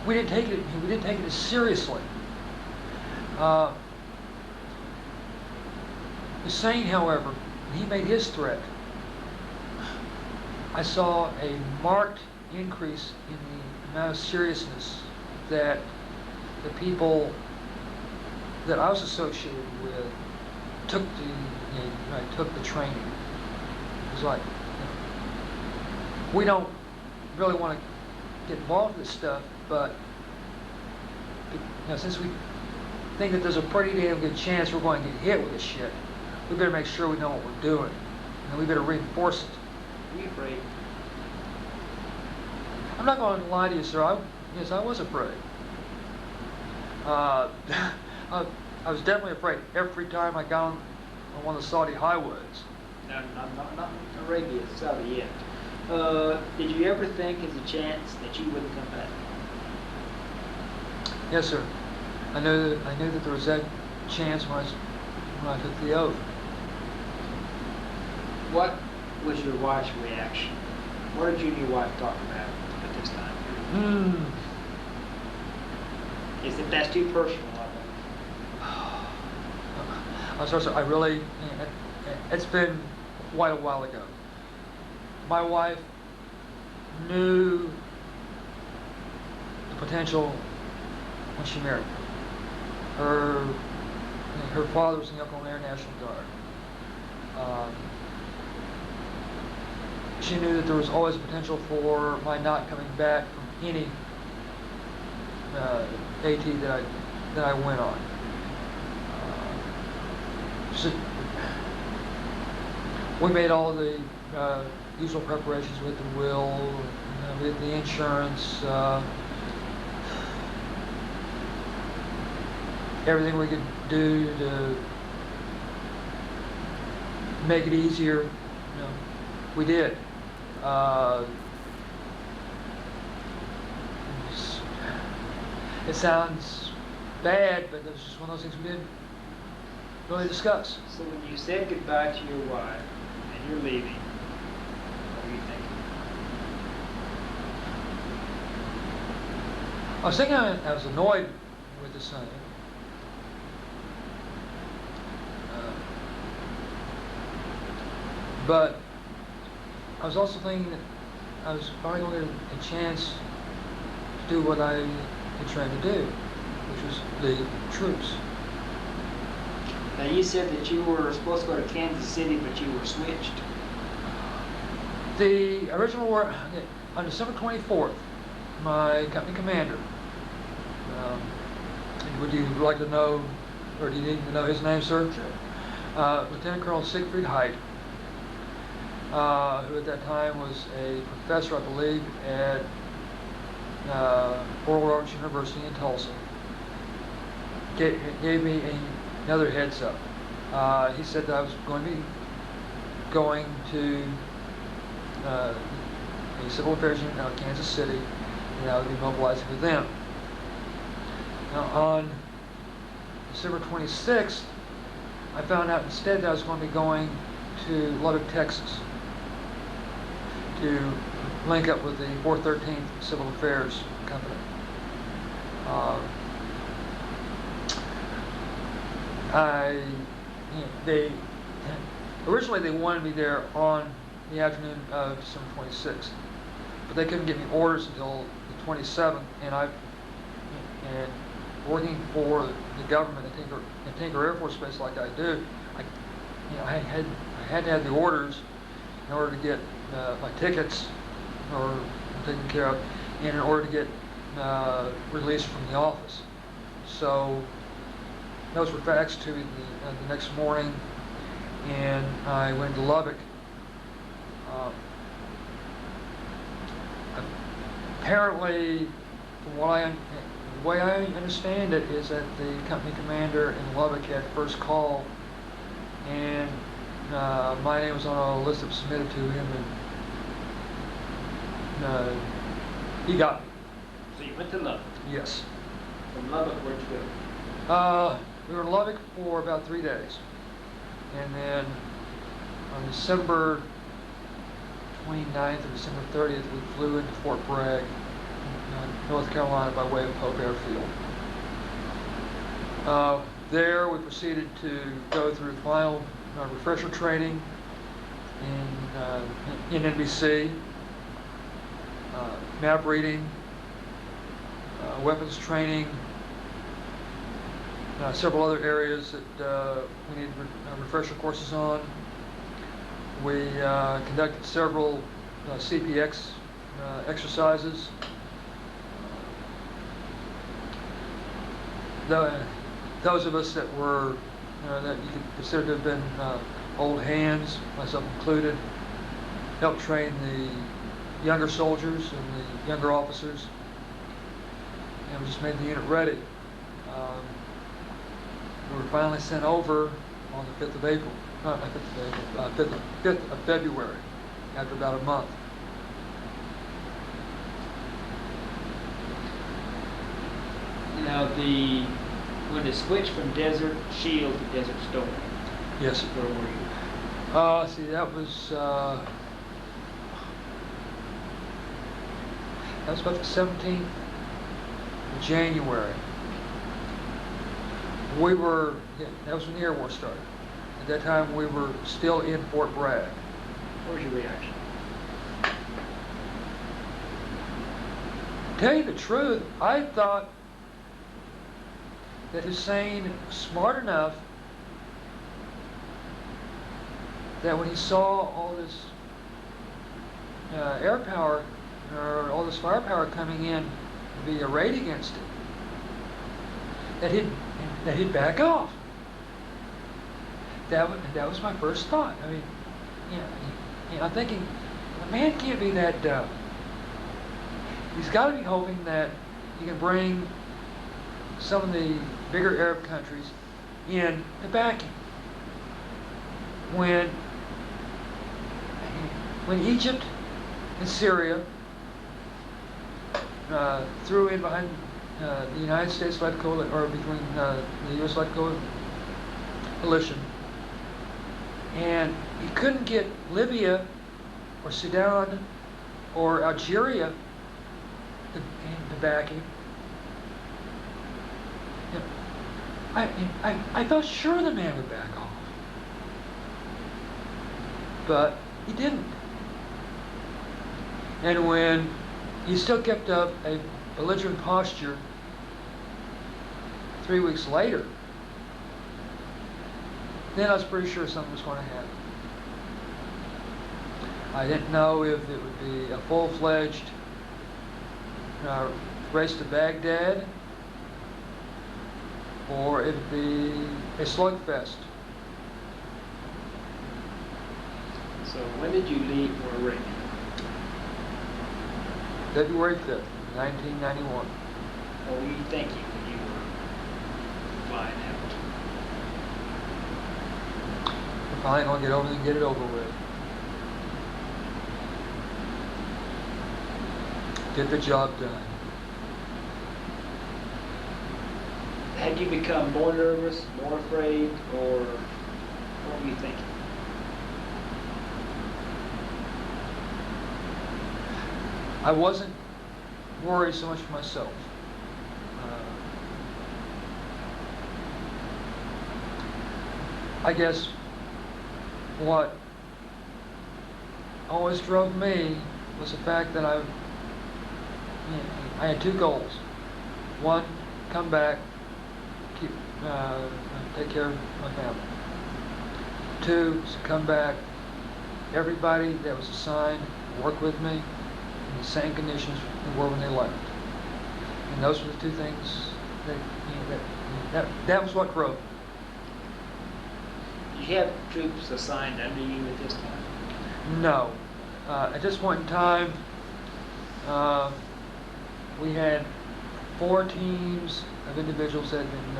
we didn't take it as seriously. Hussein, however, when he made his threat, I saw a marked increase in the amount of seriousness that the people that I was associated with took the training. It was like, we don't really want to get involved with this stuff, but since we think that there's a pretty damn good chance we're going to get hit with this shit, we better make sure we know what we're doing, and we better reinforce it. Are you afraid? I'm not going to lie to you, sir. Yes, I was afraid. I was definitely afraid every time I got on one of the Saudi highways. No, not Arabia, Saudi yet. Did you ever think there's a chance that you wouldn't come back? Yes, sir. I knew that there was that chance when I took the oath. What was your wife's reaction? What did you and your wife talk about at this time? Is it that's too personal? I'm sorry, sir. I really, it's been quite a while ago. My wife knew the potential when she married me. Her father was in the Oklahoma Air National Guard. She knew that there was always a potential for my not coming back from any AT that I went on. We made all the usual preparations with the will, with the insurance, everything we could do to make it easier. We did. It sounds bad, but it was just one of those things we didn't really discuss. So when you said goodbye to your wife and you're leaving, what were you thinking? I was thinking I was annoyed with the son. But I was also thinking that I was finally going to get a chance to do what I had trained to do, which was lead troops. Now you said that you were supposed to go to Kansas City, but you were switched. The original were on December 24th. My company commander. Would you like to know, or do you need to know his name, sir? Sure. Lieutenant Colonel Siegfried Height, who at that time was a professor, I believe, at Oral Roberts University in Tulsa, gave me another heads up. He said that I was going to be going to a civil affairs unit out of Kansas City, and I would be mobilizing with them. Now, on December 26th, I found out instead that I was going to be going to Lubbock, Texas, to link up with the 413th Civil Affairs Company. Originally they wanted me there on the afternoon of December 26th, but they couldn't get me orders until the 27th, and working for the government at Tinker Air Force Base like I do, I had to have the orders in order to get my tickets or taken care of, and in order to get released from the office. So those were faxed to me the next morning, and I went to Lubbock. Apparently, from the way I understand it, is that the company commander in Lubbock had first call, and my name was on a list that was submitted to him, and he got me. So you went to Lubbock? Yes. From Lubbock, where'd you go? We were in Lubbock for about 3 days, and then on December 29th or December 30th, we flew into Fort Bragg, North Carolina, by way of Pope Airfield. There, we proceeded to go through final refresher training in NBC, map reading, weapons training, several other areas that we needed refresher courses on. We conducted several CPX exercises. Those of us that were, that you could consider to have been old hands, myself included, helped train the younger soldiers and the younger officers, and we just made the unit ready. We were finally sent over on the 5th of April, not 5th of April, 5th of February, after about a month. Now when it switched from Desert Shield to Desert Storm, Yes. where were you? See, that was about the 17th of January. We were, that was when the Air War started. At that time, we were still in Fort Bragg. What was your reaction? To tell you the truth, I thought that Hussein was smart enough that when he saw all this air power, or all this firepower coming in to be arrayed against it, that he'd back off. That was my first thought. I mean, I'm thinking, the man can't be that dumb. He's got to be hoping that he can bring some of the bigger Arab countries in to back him. When Egypt and Syria threw in behind the United States-led coalition, or between the U.S.-led coalition, and he couldn't get Libya or Sudan or Algeria to back him. I felt sure the man would back off, but he didn't. And when he still kept up a belligerent posture 3 weeks later, then I was pretty sure something was going to happen. I didn't know if it would be a full-fledged race to Baghdad, or it would be a slugfest. So when did you leave for Iraq? February 5th, 1991. What were you thinking when you were flying out? Finally gonna get over it and get it over with. Get the job done. Had you become more nervous, more afraid, or what were you thinking? I wasn't worried so much for myself. I guess what always drove me was the fact that I had two goals. One, come back, take care of my family. Two, to come back, everybody that was assigned to work with me in the same conditions they were when they left. And those were the two things that was what drove me. Did you have troops assigned under you at this time? No. At this point in time, we had 4 teams of individuals that had been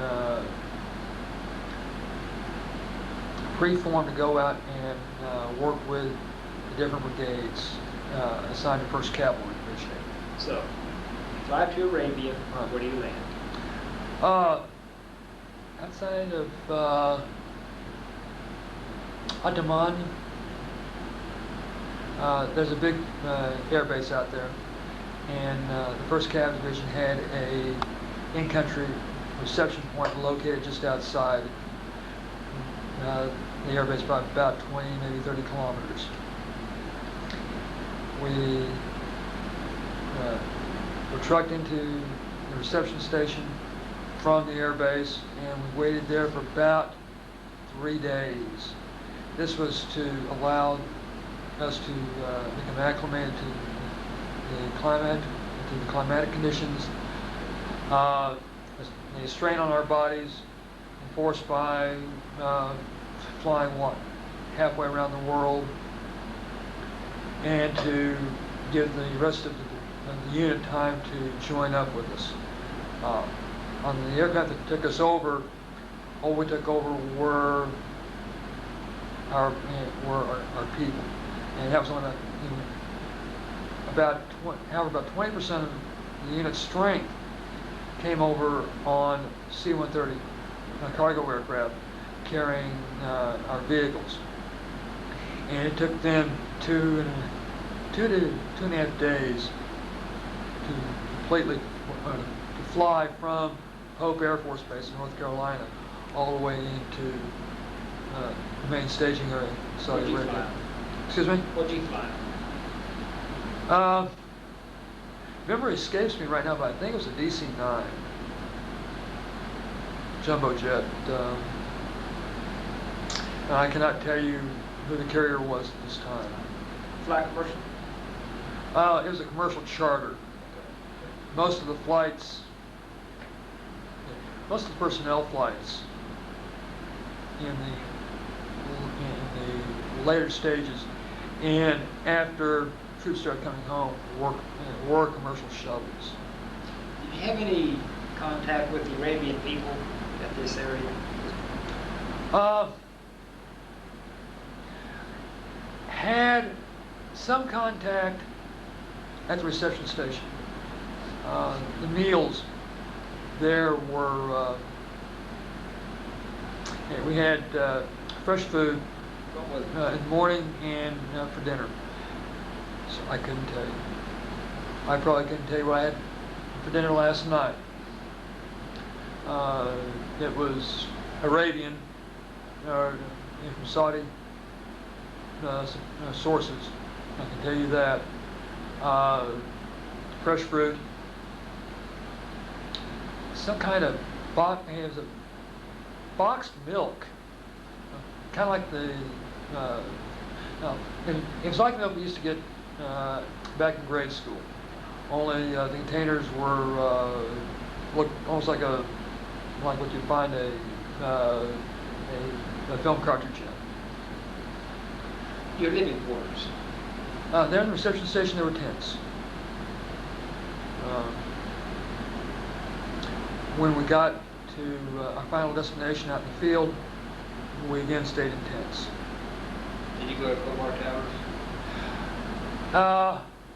pre-formed to go out and work with the different brigades assigned to 1st Cavalry Division. So, you fly to Arabia, where do you land? Outside of Ataman, there's a big air base out there, and the 1st Cav Division had a in-country reception point located just outside the air base by about 20, maybe 30 kilometers. We were trucked into the reception station from the air base, and we waited there for about 3 days. This was to allow us to become acclimated to the climate, to the climatic conditions, the strain on our bodies enforced by flying halfway around the world, and to give the rest of the unit time to join up with us. On the aircraft that took us over, all we took over were our people, and that was on about 20% of the unit's strength came over on C-130 cargo aircraft carrying our vehicles, and it took them 2 to 2.5 days to completely to fly from Pope Air Force Base in North Carolina all the way into the main staging area in Saudi Arabia. Excuse me? What did you fly? Memory escapes me right now, but I think it was a DC-9 jumbo jet. And I cannot tell you who the carrier was at this time. Fly commercial? It was a commercial charter. Most of the personnel flights in the later stages and after troops started coming home were commercial shuttles. Did you have any contact with the Arabian people at this area? Had some contact at the reception station. The meals there were, we had fresh food in the morning and for dinner. So I couldn't tell you. I probably couldn't tell you what I had for dinner last night. It was Arabian, from Saudi sources. I can tell you that. Fresh fruit. Some kind of it was a boxed milk, kind of like the. It was like milk we used to get back in grade school. Only the containers were looked almost like what you'd find a film cartridge in. Your living quarters? There in the reception station there were tents. When we got to our final destination out in the field, we again stayed in tents. Did you go to Cobart Towers?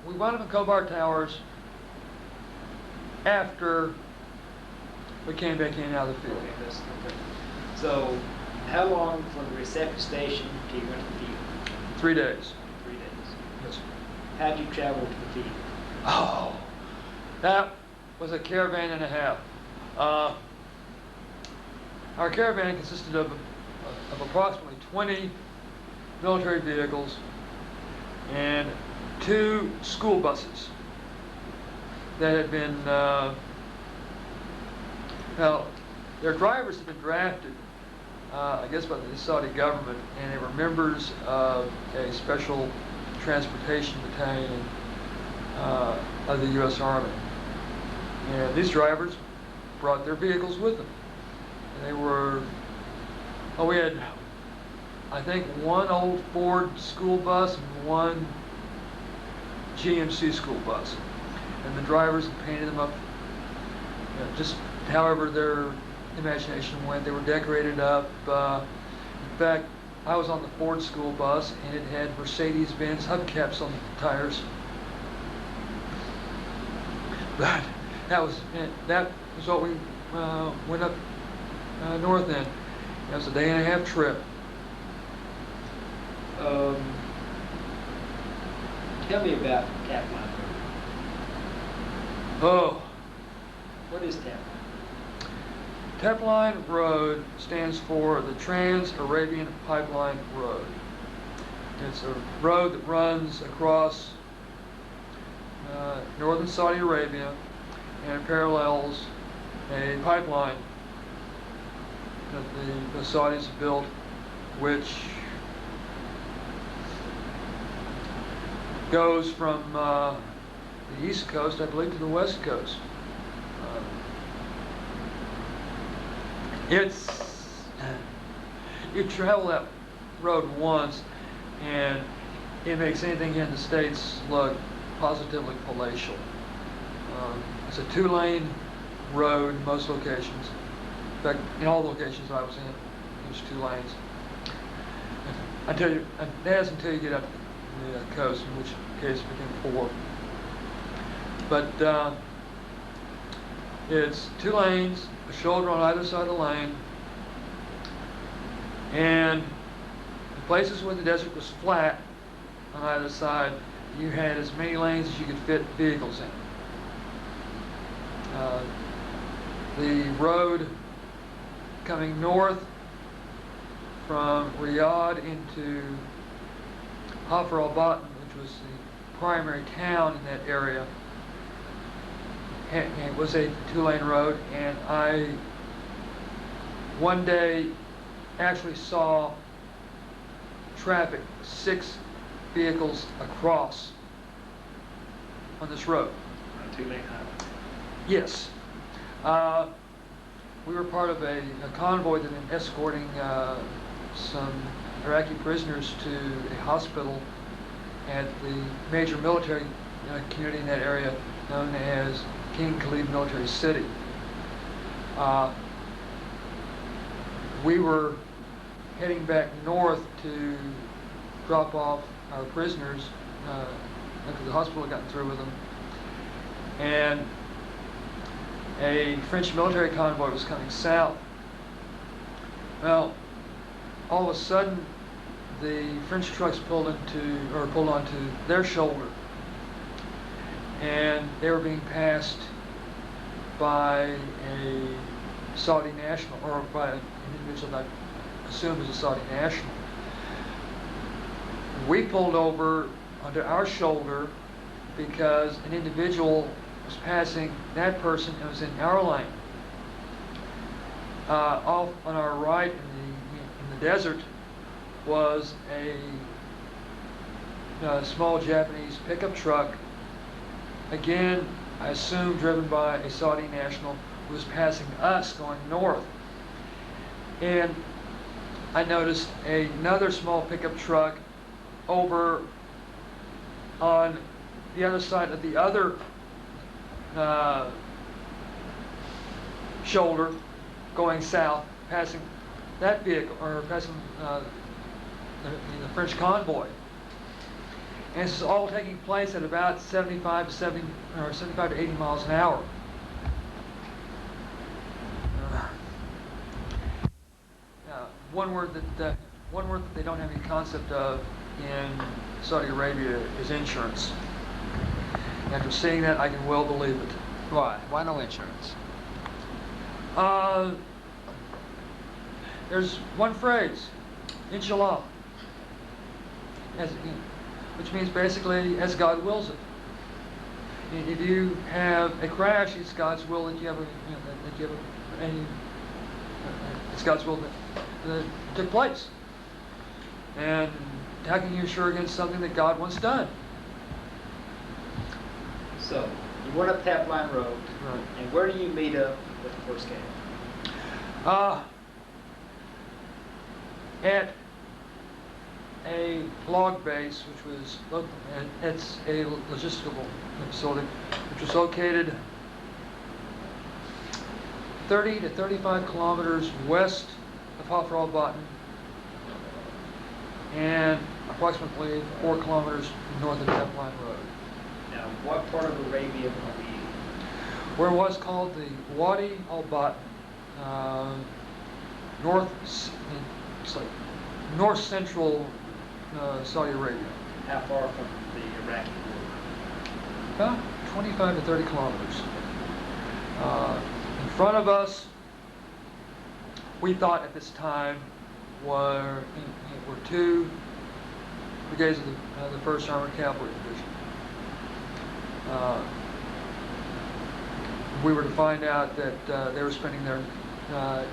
We wound up in Cobart Towers after we came back in out of the field. Okay. So, how long from the reception station till you went to the field? 3 days. 3 days. Yes. How'd you travel to the field? Oh, that was a caravan and a half. Our caravan consisted of approximately 20 military vehicles and 2 school buses that had been, well, their drivers had been drafted, I guess by the Saudi government, and they were members of a special transportation battalion of the U.S. Army. And these drivers brought their vehicles with them. And they were, we had, I think, 1 old Ford school bus and 1 GMC school bus. And the drivers painted them up, just however their imagination went. They were decorated up. In fact, I was on the Ford school bus, and it had Mercedes-Benz hubcaps on the tires. But that was what we went up north in. It was a 1.5-day trip. Tell me about Tapline. Oh, What is Tapline? Tapline Road stands for the Trans-Arabian Pipeline Road. It's a road that runs across northern Saudi Arabia and parallels a pipeline that the Saudis built, which goes from the east coast, I believe, to the west coast. You travel that road once, and it makes anything here in the States look positively palatial. It's a 2-lane road in most locations. In fact, in all the locations I was in, there's 2 lanes. I tell you, that's until you get up the coast, in which case it became 4. But it's 2 lanes, a shoulder on either side of the lane, and in places where the desert was flat on either side, you had as many lanes as you could fit vehicles in. The road coming north from Riyadh into Hafr al-Batn, which was the primary town in that area, and it was a 2-lane road, and I one day actually saw traffic, 6 vehicles across on this road. On a 2-lane highway. Yes. We were part of a convoy that had been escorting some Iraqi prisoners to a hospital at the major military community in that area known as King Khalid Military City. We were heading back north to drop off our prisoners after the hospital had gotten through with them, and a French military convoy was coming south. Well, all of a sudden, the French trucks pulled onto their shoulder, and they were being passed by a Saudi national, or by an individual that I assume was a Saudi national. We pulled over onto our shoulder because an individual was passing that person and was in our lane. Off on our right in the desert was a small Japanese pickup truck, again I assume driven by a Saudi national, who was passing us going north. And I noticed another small pickup truck over on the other side of the other shoulder going south, passing that vehicle, or passing the French convoy. And this is all taking place at about 75 to 80 miles an hour. One word that they don't have any concept of in Saudi Arabia is insurance. After seeing that, I can well believe it. Why? Why no insurance? There's one phrase, inshallah, which means basically as God wills it. If you have a crash, it's God's will that you have it's God's will that took place. And how can you insure against something that God wants done? So, you went up Tapline Road, Right. and where do you meet up with the first cab? At a log base, which was it's a logistical facility, which was located 30 to 35 kilometers west of Hafr al-Batin and approximately 4 kilometers north of Tapline Road. Now, what part of Arabia are we in? Where it was called the Wadi al-Batin, north central Saudi Arabia. How far from the Iraqi border? About 25 to 30 kilometers. In front of us, we thought at this time were two brigades of the 1st Armored Cavalry Division. We were to find out that they were spending their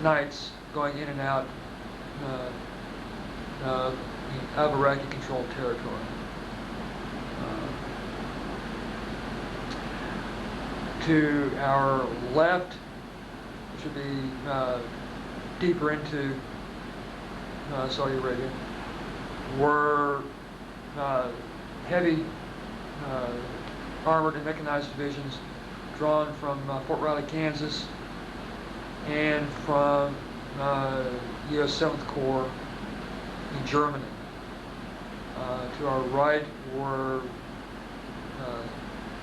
nights going in and out of Iraqi-controlled territory. To our left, which would be deeper into Saudi Arabia, were heavy armored and mechanized divisions drawn from Fort Riley, Kansas, and from U.S. 7th Corps in Germany. To our right were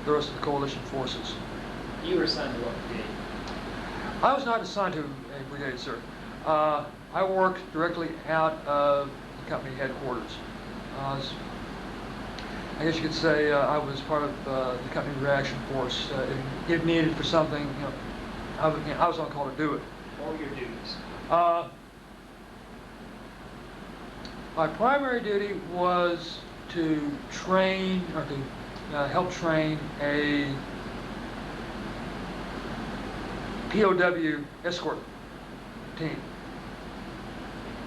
the rest of the coalition forces. You were assigned to what brigade? I was not assigned to a brigade, sir. I worked directly out of the company headquarters. I guess you could say I was part of the company reaction force. If needed for something, I was on call to do it. What were your duties? My primary duty was to train, or to help train a POW escort team.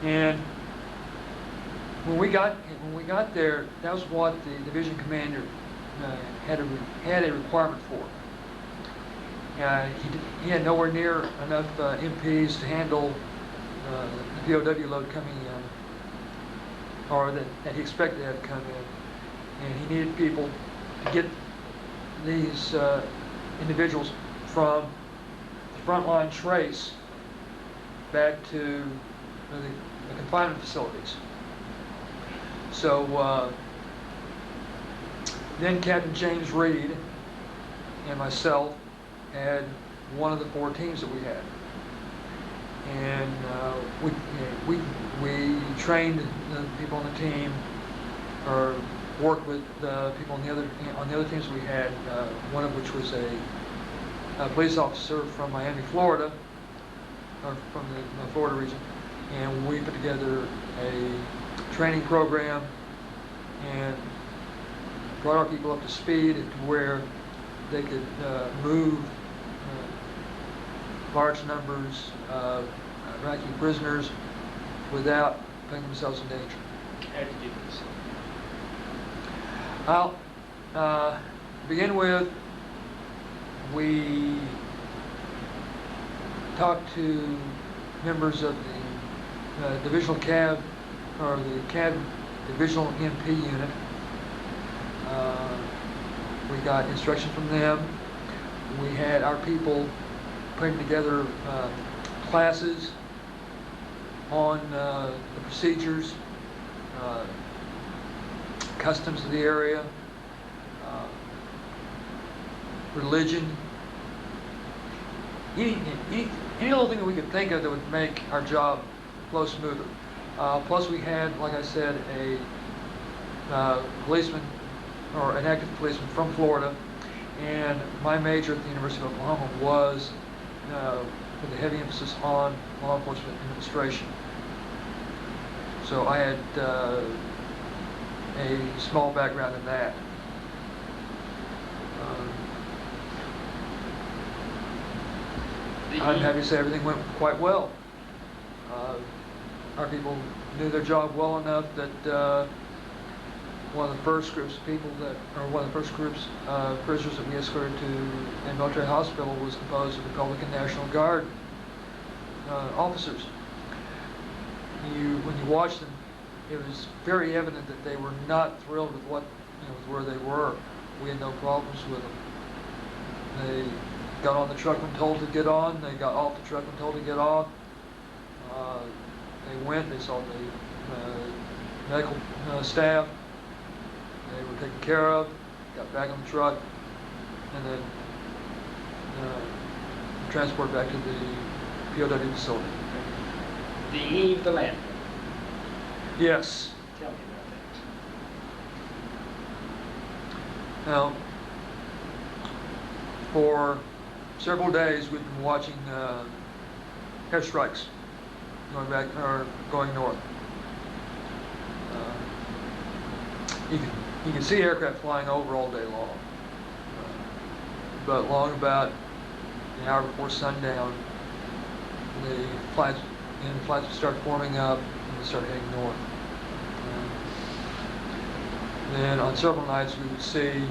And when we got there, that was what the division commander had a requirement for. He had nowhere near enough MPs to handle the POW load coming in, or that he expected to have come in, and he needed people to get these individuals from the frontline trace back to the confinement facilities. So then Captain James Reed and myself had one of the 4 teams that we had, and we trained the people on the team, or worked with the people on the other teams we had. One of which was a police officer from Miami, Florida, or from the Florida region, and we put together a training program and brought our people up to speed to where they could move large numbers of Iraqi prisoners without putting themselves in danger. How did you do this? I'll begin with, we talked to members of the divisional CAB, or the CAB divisional MP unit. We got instruction from them. We had our people putting together classes on the procedures customs of the area, religion, any little thing that we could think of that would make our job flow smoother. Plus we had, like I said, a policeman, or an active policeman from Florida, and my major at the University of Oklahoma was with a heavy emphasis on law enforcement administration. So I had a small background in that. I'm happy to say everything went quite well. Our people knew their job well enough that one of the first groups of people that, or one of the first groups of prisoners that we escorted to a military hospital was composed of Republican National Guard officers. When you watched them, it was very evident that they were not thrilled with what, with where they were. We had no problems with them. They got on the truck when told to get on. They got off the truck when told to get off. They went. They saw the medical staff. They were taken care of. Got back on the truck, and then transported back to the POW facility. The eve of the landing. Yes. Tell me about that. Now, for several days we've been watching airstrikes going back or going north. You can see aircraft flying over all day long, but long about an hour before sundown, the flights would start forming up and they start heading north. Then on several nights we would see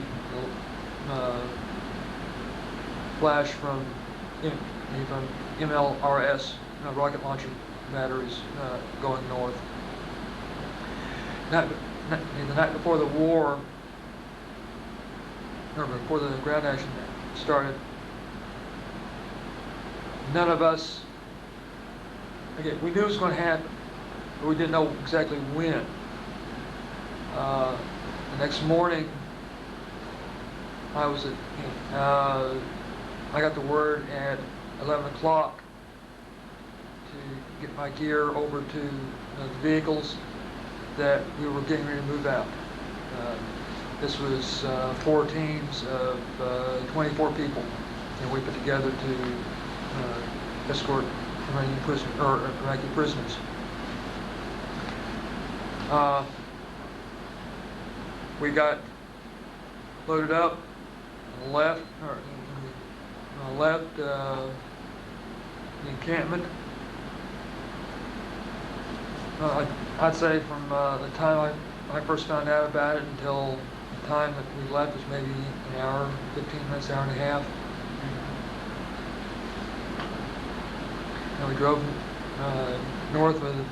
flash from MLRS, rocket launcher batteries going north. The night before the war, or before the ground action started, none of us, again, we knew it was going to happen, but we didn't know exactly when. The next morning, I got the word at 11 o'clock to get my gear over to the vehicles that we were getting ready to move out. This was 4 teams of 24 people, and we put together to escort Iraqi prisoners. We got loaded up, left the encampment. I'd say from the time I first found out about it until the time that we left was maybe an hour, 15 minutes, hour and a half. And we drove north with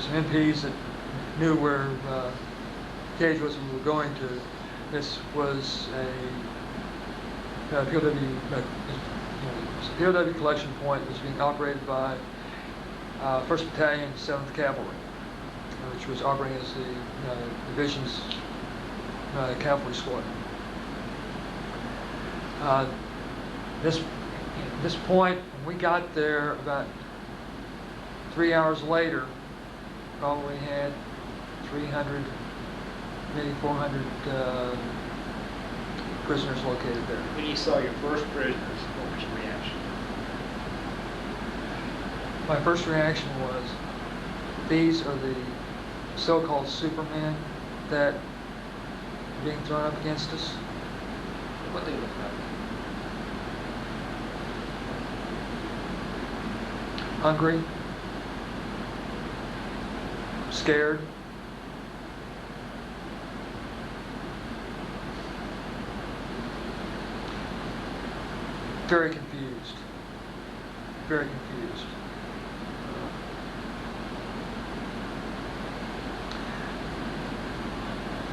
some MPs that knew where Cage was we were going to. This was a POW collection point that was being operated by 1st Battalion, 7th Cavalry, which was operating as the division's cavalry squad. This point, when we got there about 3 hours later, probably had 300, maybe 400 prisoners located there. When you saw your first prisoners, what was your reaction? My first reaction was, these are the so-called supermen that are being thrown up against us. What they look like? Hungry, scared, very confused, very confused.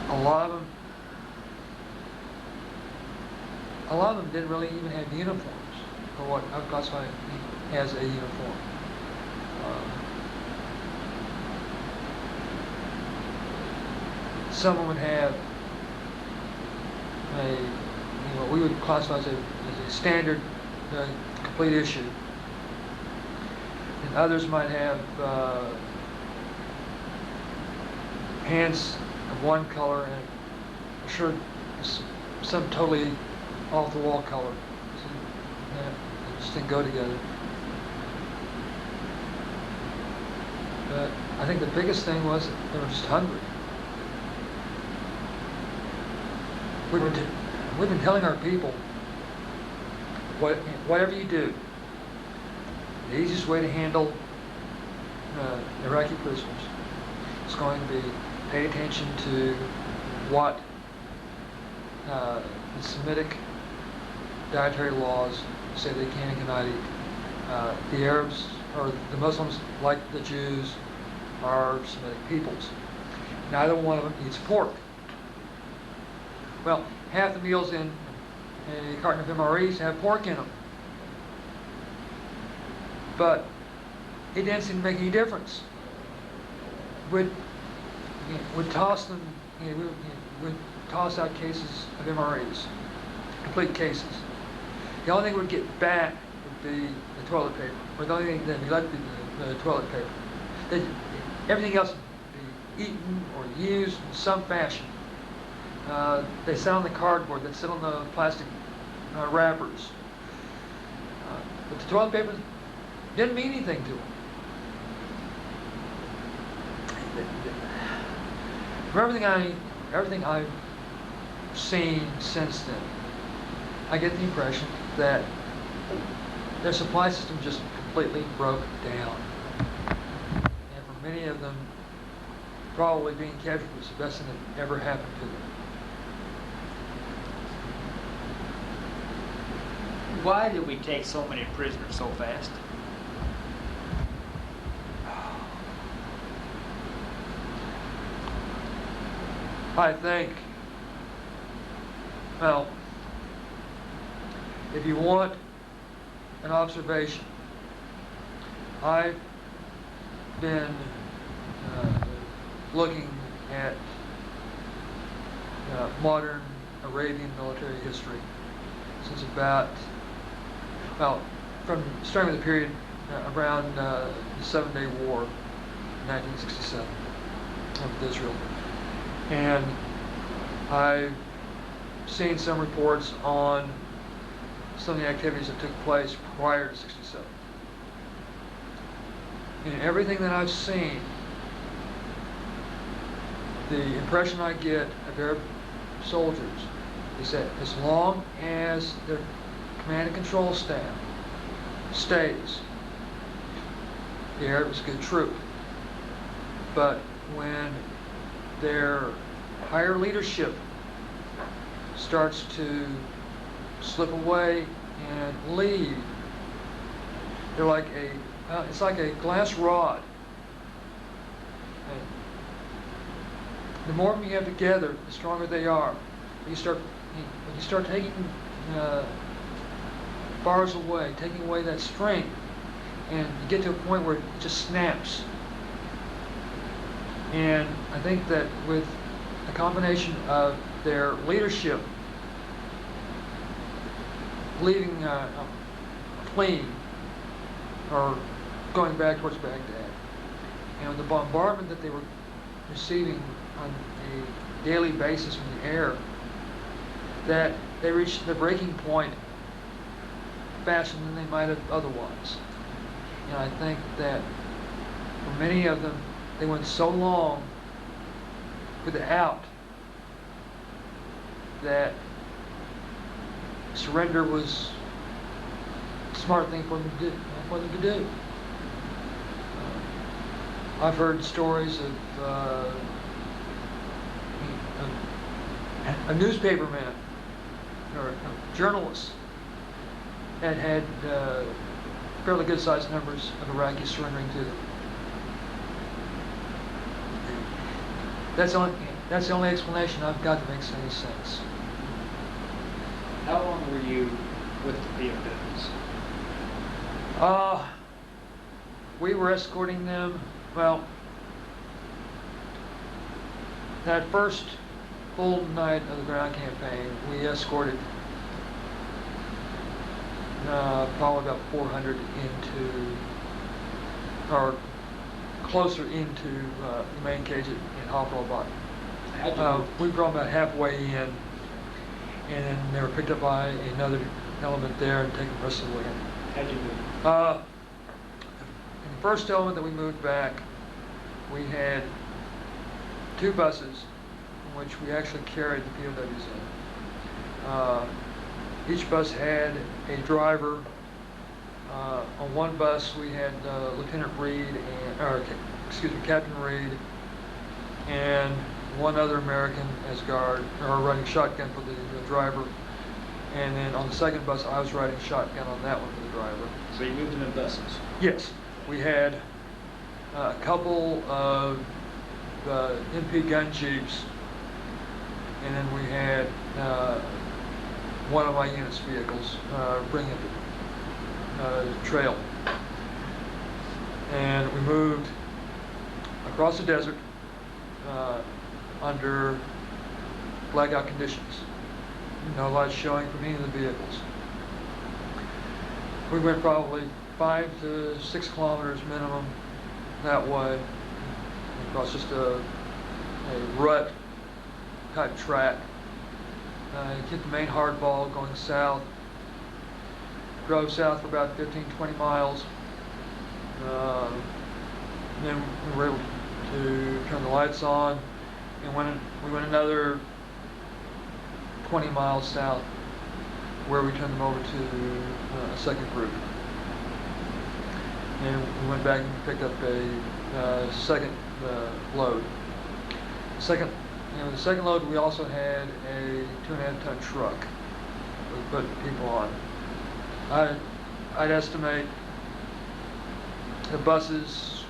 A lot of them didn't really even have uniforms, or what I would classify as a uniform. someone would have what we would classify as a standard complete issue, and others might have pants of one color and a shirt some totally off the wall color. So, yeah, they just didn't go together. But I think the biggest thing was that they were just hungry. We've been telling our people, whatever you do, the easiest way to handle Iraqi prisoners is going to be pay attention to what the Semitic dietary laws say they can and cannot eat. The Arabs or the Muslims, like the Jews, are Semitic peoples. Neither one of them eats pork. Well, half the meals in a carton of MREs have pork in them. But it didn't seem to make any difference. We'd toss them, we'd toss out cases of MREs, complete cases. The only thing we'd get back would be the toilet paper, or the only thing that we left would be the toilet paper. Everything else would be eaten or used in some fashion. They sit on the cardboard, they sit on the plastic wrappers. But the toilet paper didn't mean anything to them. From everything I've seen since then, I get the impression that their supply system just completely broke down. And for many of them, probably being captured was the best thing that ever happened to them. Why did we take so many prisoners so fast? I think, well, if you want an observation, I've been looking at modern Arabian military history since about, well, from starting with the period around the 7-Day War, 1967, with Israel. And I've seen some reports on some of the activities that took place prior to 67. In everything that I've seen, the impression I get of Arab soldiers is that as long as their command and control staff stays, the Arab is a good troop. But when their higher leadership starts to slip away and leave, they're like it's like a glass rod. And the more of them you have together, the stronger they are. When you start taking bars away, taking away that strength, and you get to a point where it just snaps. And I think that with a combination of their leadership leaving, fleeing, or going back towards Baghdad, and the bombardment that they were receiving on a daily basis from the air, that they reached the breaking point faster than they might have otherwise. And I think that for many of them, they went so long without that surrender was a smart thing for them to do. I've heard stories of a newspaperman or a journalist that had fairly good sized numbers of Iraqis surrendering to them. That's the only explanation I've got that makes any sense. How long were you with the POWs? We were escorting them, well, that first full night of the ground campaign, we escorted probably about 400 into, or closer into the main cage in Hoffelbach. We brought them about halfway in, and then they were picked up by another element there and taken the rest of the way in. How'd you move? In the first element that we moved back, we had 2 buses in which we actually carried the POWs in. Each bus had a driver. On one bus we had Lieutenant Reed, Captain Reed, and one other American as guard, or riding shotgun for the driver. And then on the second bus, I was riding shotgun on that one for the driver. So you moved them in buses? Yes, we had a couple of MP gun jeeps, and then we had one of my unit's vehicles bringing up the trail. And we moved across the desert under blackout conditions. No light showing from any of the vehicles. We went probably 5 to 6 kilometers minimum that way, across just a rut type track. Hit the main hardball going south. Drove south for about 15-20 miles. Then we were able to turn the lights on, and we went another 20 miles south, where we turned them over to a second group. And we went back and picked up a second load. The second load, we also had a 2.5-ton truck we put people on. I'd estimate the buses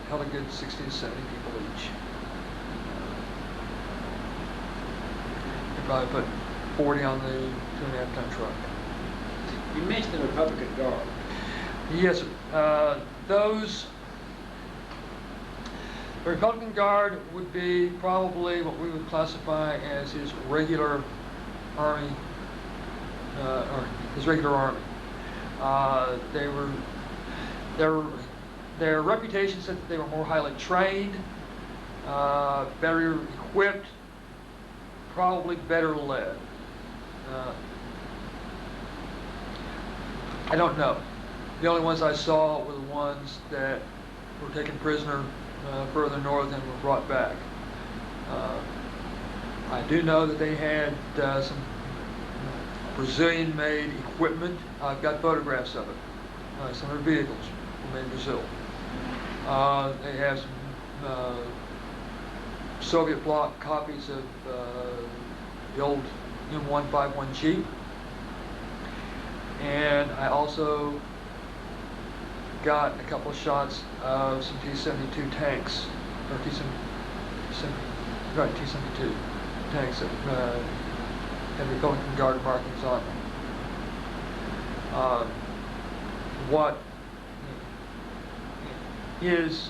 held a good 60 to 70 people each. We probably put 40 on the 2.5-ton truck. You mentioned the Republican Guard. Yes, sir. The Republican Guard would be probably what we would classify as his regular army, or his regular army. Their reputation said that they were more highly trained, better equipped, probably better led. I don't know. The only ones I saw were the ones that were taken prisoner further north and were brought back. I do know that they had some Brazilian-made equipment. I've got photographs of it. Some of their vehicles were made in Brazil. They have some Soviet bloc copies of the old M151 Jeep. And I also got a couple of shots of some T-72 tanks, or T-72 tanks that had Republican Guard markings on them. What is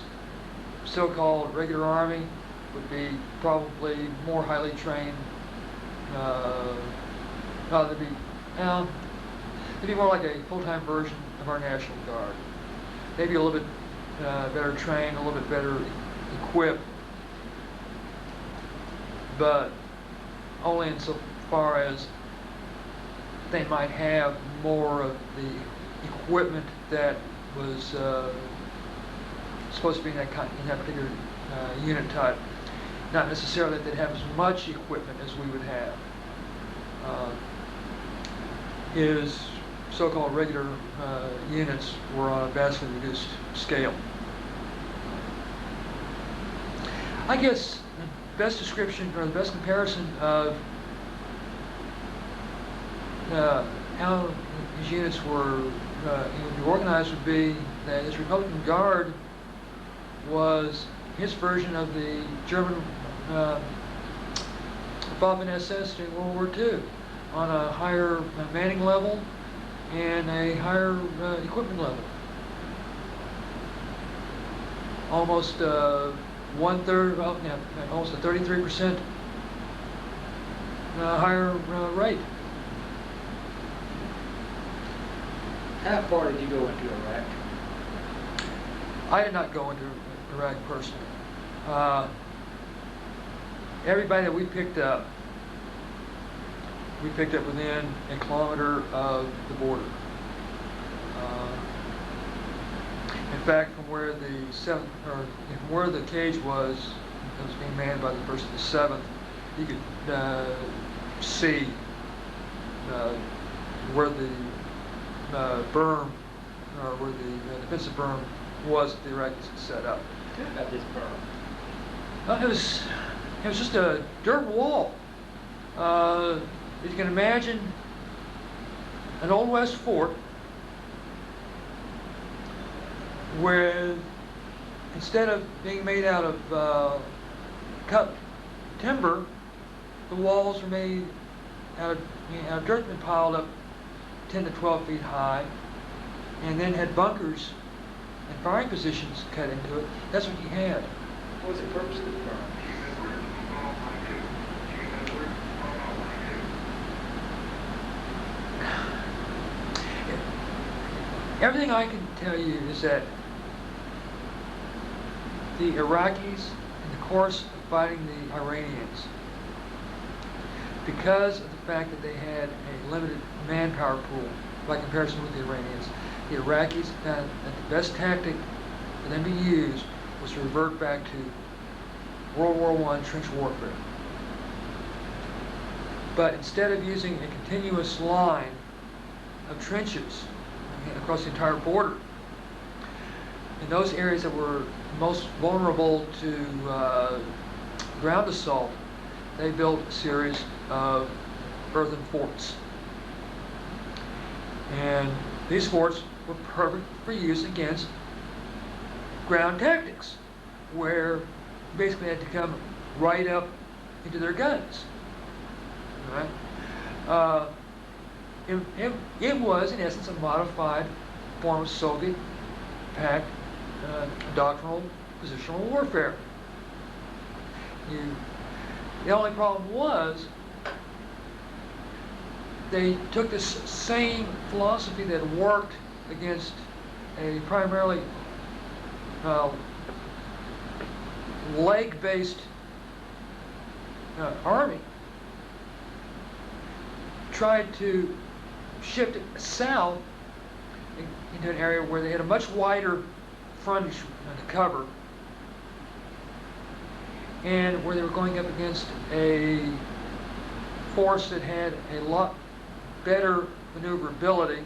so-called regular army would be probably more highly trained. They'd be more like a full-time version of our National Guard. Maybe a little bit better trained, a little bit better equipped, but only insofar as they might have more of the equipment that was supposed to be in that particular unit type. Not necessarily that they'd have as much equipment as we would have. His so-called regular units were on a vastly reduced scale. I guess the best description, or the best comparison of how these units were organized would be that his Republican Guard was his version of the German Waffen-SS during World War II, on a higher manning level and a higher equipment level. Almost 1/3, well, yeah, almost a 33% higher rate. How far did you go into Iraq? I did not go into Iraq personally. Everybody that we picked up within a kilometer of the border. In fact, from where from where the cage was, it was being manned by the 1st and the 7th, you could see where the berm, or where the defensive berm was that the Iraqis had set up. Tell me about this berm. It was just a dirt wall. If you can imagine an Old West fort where instead of being made out of cut timber, the walls were made out of dirt and piled up 10 to 12 feet high, and then had bunkers and firing positions cut into it. That's what you had. What was the purpose of the berm? Everything I can tell you is that the Iraqis, in the course of fighting the Iranians, because of the fact that they had a limited manpower pool by comparison with the Iranians, the Iraqis found that the best tactic for them to use was to revert back to World War I trench warfare. But instead of using a continuous line of trenches across the entire border, in those areas that were most vulnerable to ground assault, they built a series of earthen forts. And these forts were perfect for use against ground tactics, where you basically had to come right up into their guns. Right? It was, in essence, a modified form of Soviet-packed doctrinal positional warfare. The only problem was they took this same philosophy that worked against a primarily leg-based army, tried to shift it south into an area where they had a much wider frontage to cover, and where they were going up against a force that had a lot better maneuverability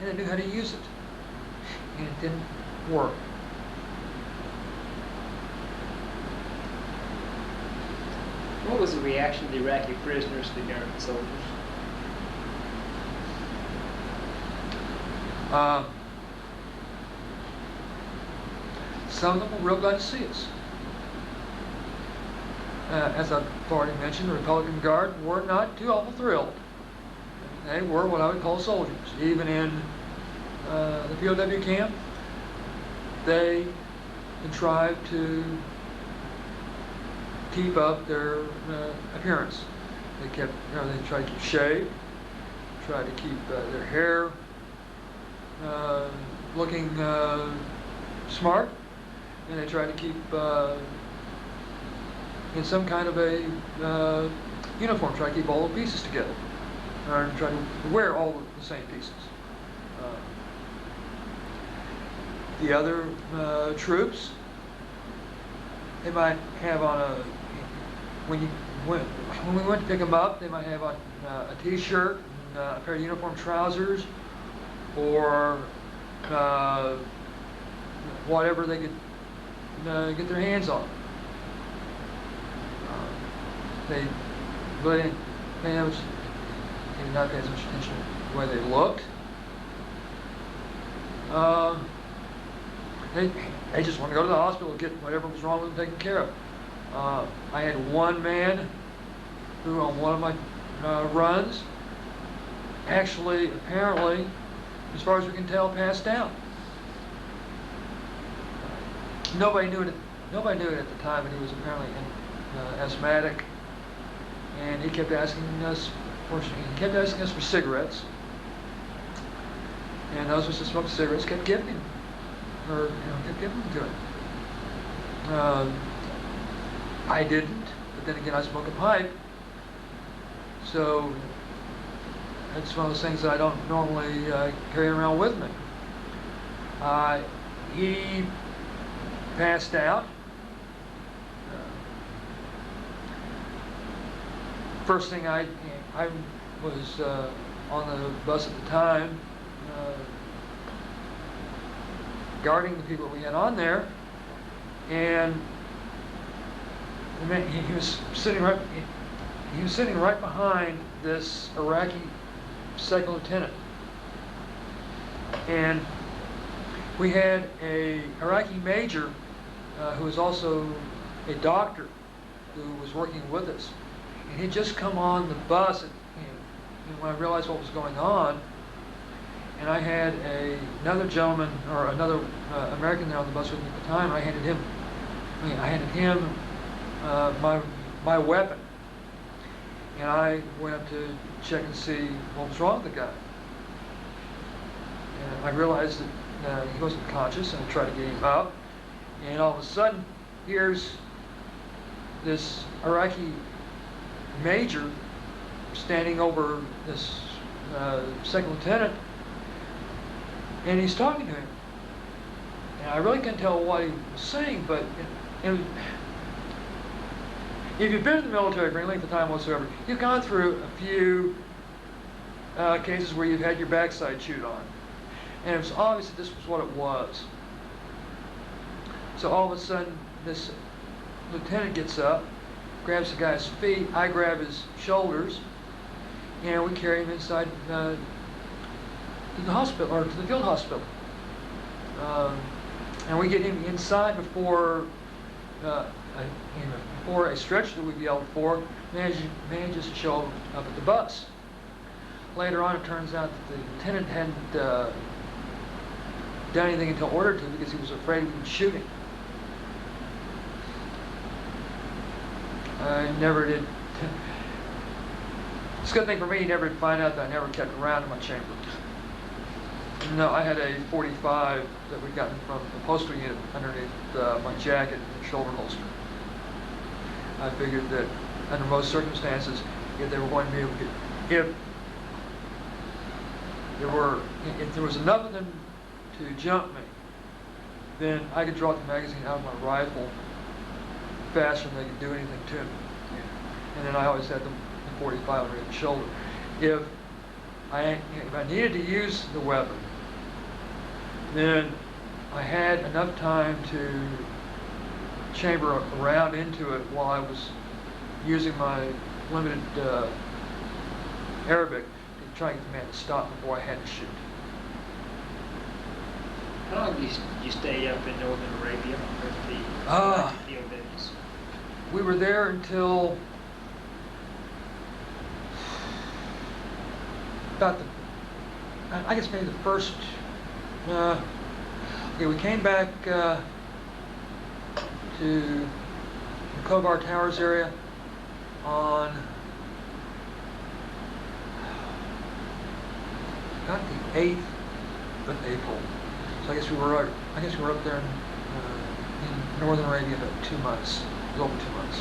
and that knew how to use it. And it didn't work. What was the reaction of the Iraqi prisoners to the American soldiers? Some of them were real glad to see us. As I've already mentioned, the Republican Guard were not too awful thrilled. They were what I would call soldiers. Even in the POW camp, they contrived to keep up their appearance. They tried to keep shaved, tried to keep their hair looking smart, and they tried to keep in some kind of a uniform, try to keep all the pieces together, or try to wear all the same pieces. The other troops, they might have on when we went to pick them up, they might have on a t-shirt, a pair of uniform trousers, or whatever they could get their hands on. They really did not pay as much attention to the way they looked. They just wanted to go to the hospital and get whatever was wrong with them taken care of. I had one man who, on one of my runs, actually, apparently, as far as we can tell, passed out. Nobody knew it nobody knew it at the time, but he was apparently asthmatic, and he kept asking us for cigarettes, and those of us that smoked cigarettes kept giving him, kept giving them to him. I didn't, but then again, I smoke a pipe, so that's one of those things that I don't normally carry around with me. He passed out. First thing I was on the bus at the time, guarding the people we had on there, and he was sitting right. He was sitting right behind this Iraqi second lieutenant, and we had a Iraqi major who was also a doctor who was working with us, and he'd just come on the bus, and when I realized what was going on, and I had another gentleman or another American there on the bus with me at the time, and I handed him my weapon, and I went up to check and see what was wrong with the guy, and I realized that he wasn't conscious, and I tried to get him up, and all of a sudden, here's this Iraqi major standing over this second lieutenant, and he's talking to him. And I really couldn't tell what he was saying, but if you've been in the military for any length of time whatsoever, you've gone through a few cases where you've had your backside chewed on. And it was obvious that this was what it was. So all of a sudden, this lieutenant gets up, grabs the guy's feet, I grab his shoulders, and we carry him inside to the hospital, or to the field hospital. And we get him inside before a stretcher that we've yelled for manages to show up at the bus. Later on, it turns out that the lieutenant hadn't done anything until ordered to because he was afraid we would shoot him. I never did. It's a good thing for me, he never did find out that I never kept around in my chamber. No, I had a 45 that we'd gotten from the postal unit underneath my jacket and shoulder holster. I figured that under most circumstances, if they were going to be able to, if there was enough of them to jump me, then I could draw the magazine out of my rifle faster than they could do anything to me. And then I always had the 45 under the shoulder. If I needed to use the weapon, then I had enough time to chamber around into it while I was using my limited Arabic to try and get the man to stop before I had to shoot. How long did you stay up in Northern Arabia with the field days? We were there until about I guess maybe the first, okay, we came back to the Kovar Towers area on about the 8th of April. So I guess we were up there in Northern Arabia about 2 months, a little over 2 months.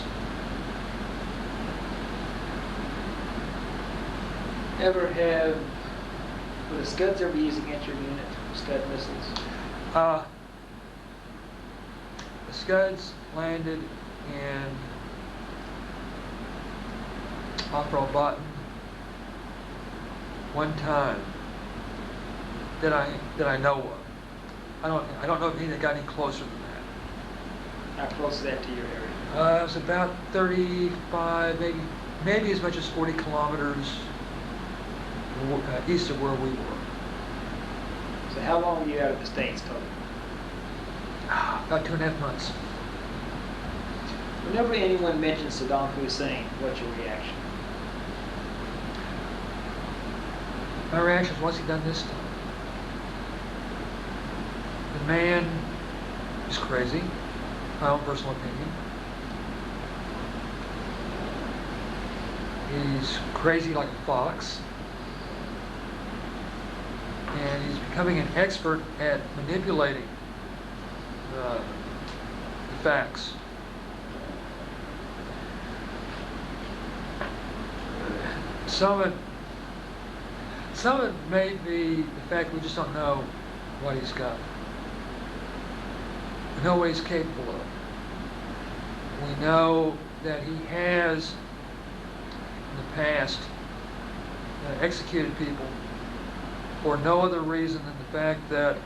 Were the Scuds ever used against your unit, Scud missiles? The Scuds landed in Afro-Baton one time that I know of. I don't know if anything got any closer than that. How close is that to your area? It was about 35, maybe as much as 40 kilometers east of where we were. So how long were you out of the States total? About 2.5 months. Whenever anyone mentions Saddam Hussein, what's your reaction? My reaction is, what's he done this time? The man is crazy. my own personal opinion. He's crazy like a fox. And he's becoming an expert at manipulating the facts. Some of it may be the fact we just don't know what he's got. We know what he's capable of. We know that he has, in the past, executed people for no other reason than the fact that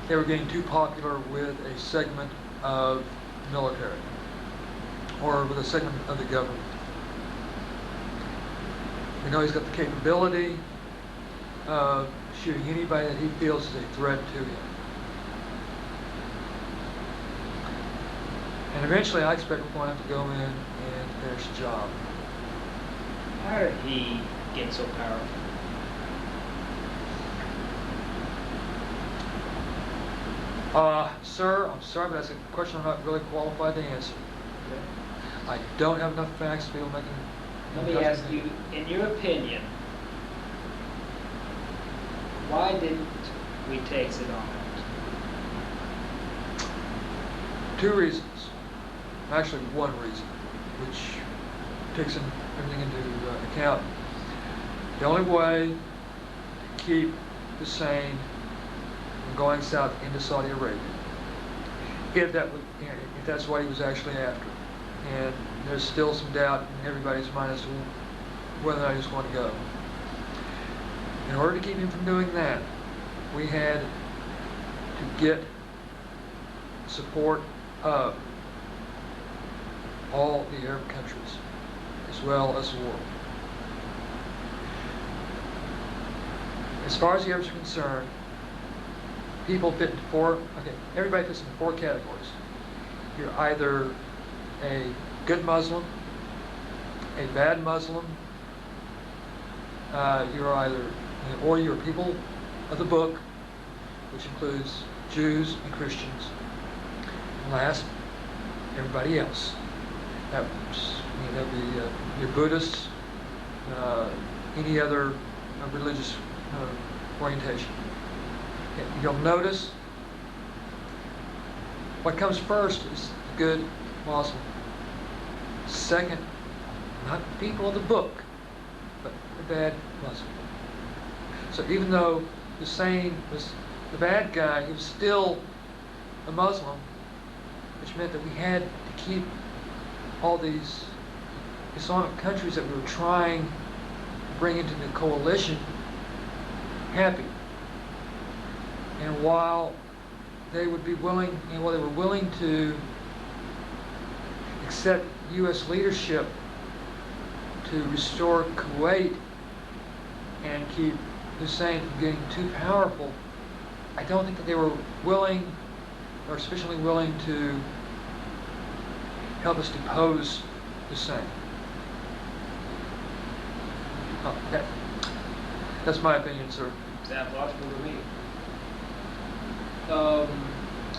they were getting too popular with a segment of military or with a segment of the government. We know he's got the capability of shooting anybody that he feels is a threat to him. And eventually I expect we're going to have to go in and finish the job. How did he get so powerful? Sir, I'm sorry, but that's a question I'm not really qualified to answer. Okay. I don't have enough facts to be able to make Let me ask you, in your opinion, why didn't we take Saddam out? Two reasons. Actually, one reason, which takes everything into account. The only way to keep Hussein from going south into Saudi Arabia, if that's what he was actually after, and there's still some doubt in everybody's mind as to whether or not he's going to go. In order to keep him from doing that, we had to get support of all the Arab countries, as well as the world. As far as the Arabs are concerned, people fit into everybody fits into four categories. You're either a good Muslim, a bad Muslim, or you're people of the book, which includes Jews and Christians. And last, everybody else. That'd be your Buddhists, any other religious orientation. You'll notice what comes first is the good Muslim. Second, not the people of the book, but the bad Muslim. So even though Hussein was the bad guy, he was still a Muslim, which meant that we had to keep all these Islamic countries that we were trying to bring into the coalition happy. And while they would be willing, they were willing to accept U.S. leadership to restore Kuwait and keep Hussein from getting too powerful, I don't think that they were willing or sufficiently willing to help us depose Hussein. That's my opinion, sir. Sounds logical to me.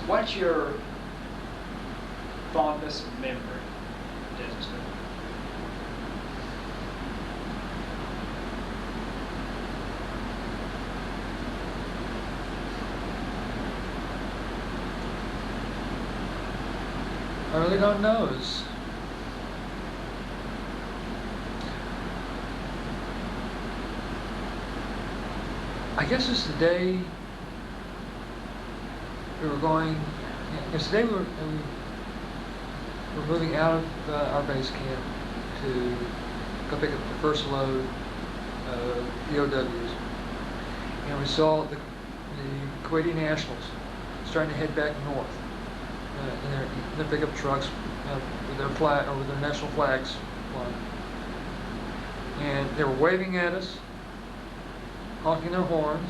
What's your fondest memory of Desert Storm? I really don't know. I guess it's the day we were going. It's the day we were moving out of our base camp to go pick up the first load of POWs, and we saw the Kuwaiti nationals starting to head back north in their pickup trucks with their flag or with their national flags flying, and they were waving at us, honking their horns,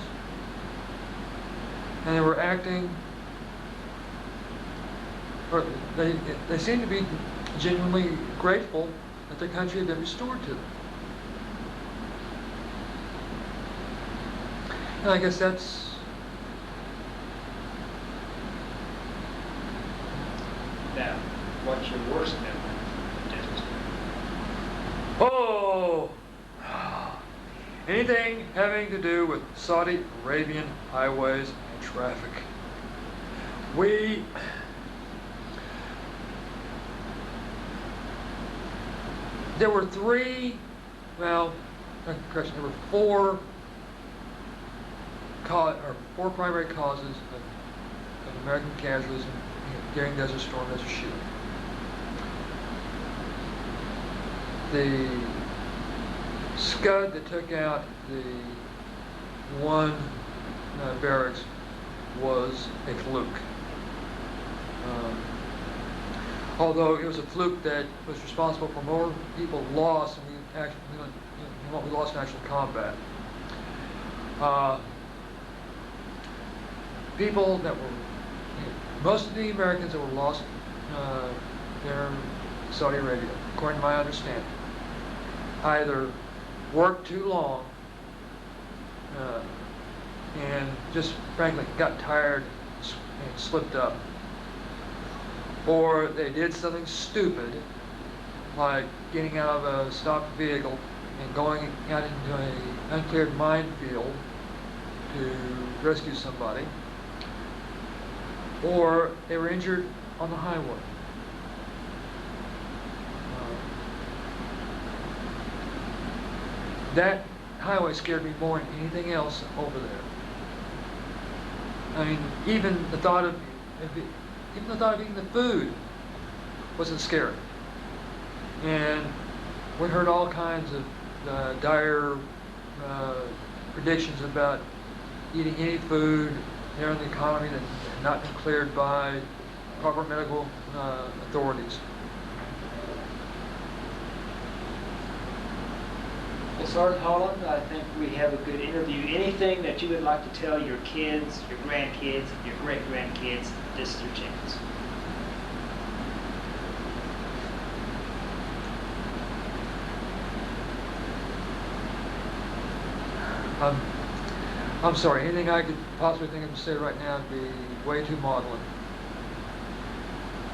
and they were acting, or they seemed to be genuinely grateful that their country had been restored to them. And I guess that's What's your worst memory of the desert? Oh, anything having to do with Saudi Arabian highways and traffic. There were there were four primary causes of American casualties during Desert Storm, Desert Shield. The scud that took out the one barracks was a fluke. Although it was a fluke that was responsible for more people lost than what we lost in actual combat. People that were, most of the Americans that were lost there in Saudi Arabia, according to my understanding, either worked too long and just frankly got tired and slipped up, or they did something stupid like getting out of a stopped vehicle and going out into an uncleared minefield to rescue somebody, or they were injured on the highway. That highway scared me more than anything else over there. I mean, even the thought of eating the food wasn't scary. And we heard all kinds of dire predictions about eating any food there in the economy that had not been cleared by proper medical authorities. Well, Sergeant Holland, I think we have a good interview. Anything that you would like to tell your kids, your grandkids, your great-grandkids, this is your chance. I'm sorry, anything I could possibly think of to say right now would be way too maudlin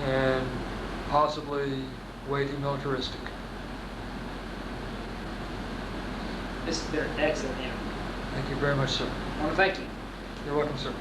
and possibly way too militaristic. This has been an excellent interview. Thank you very much, sir. I want to thank you. You're welcome, sir.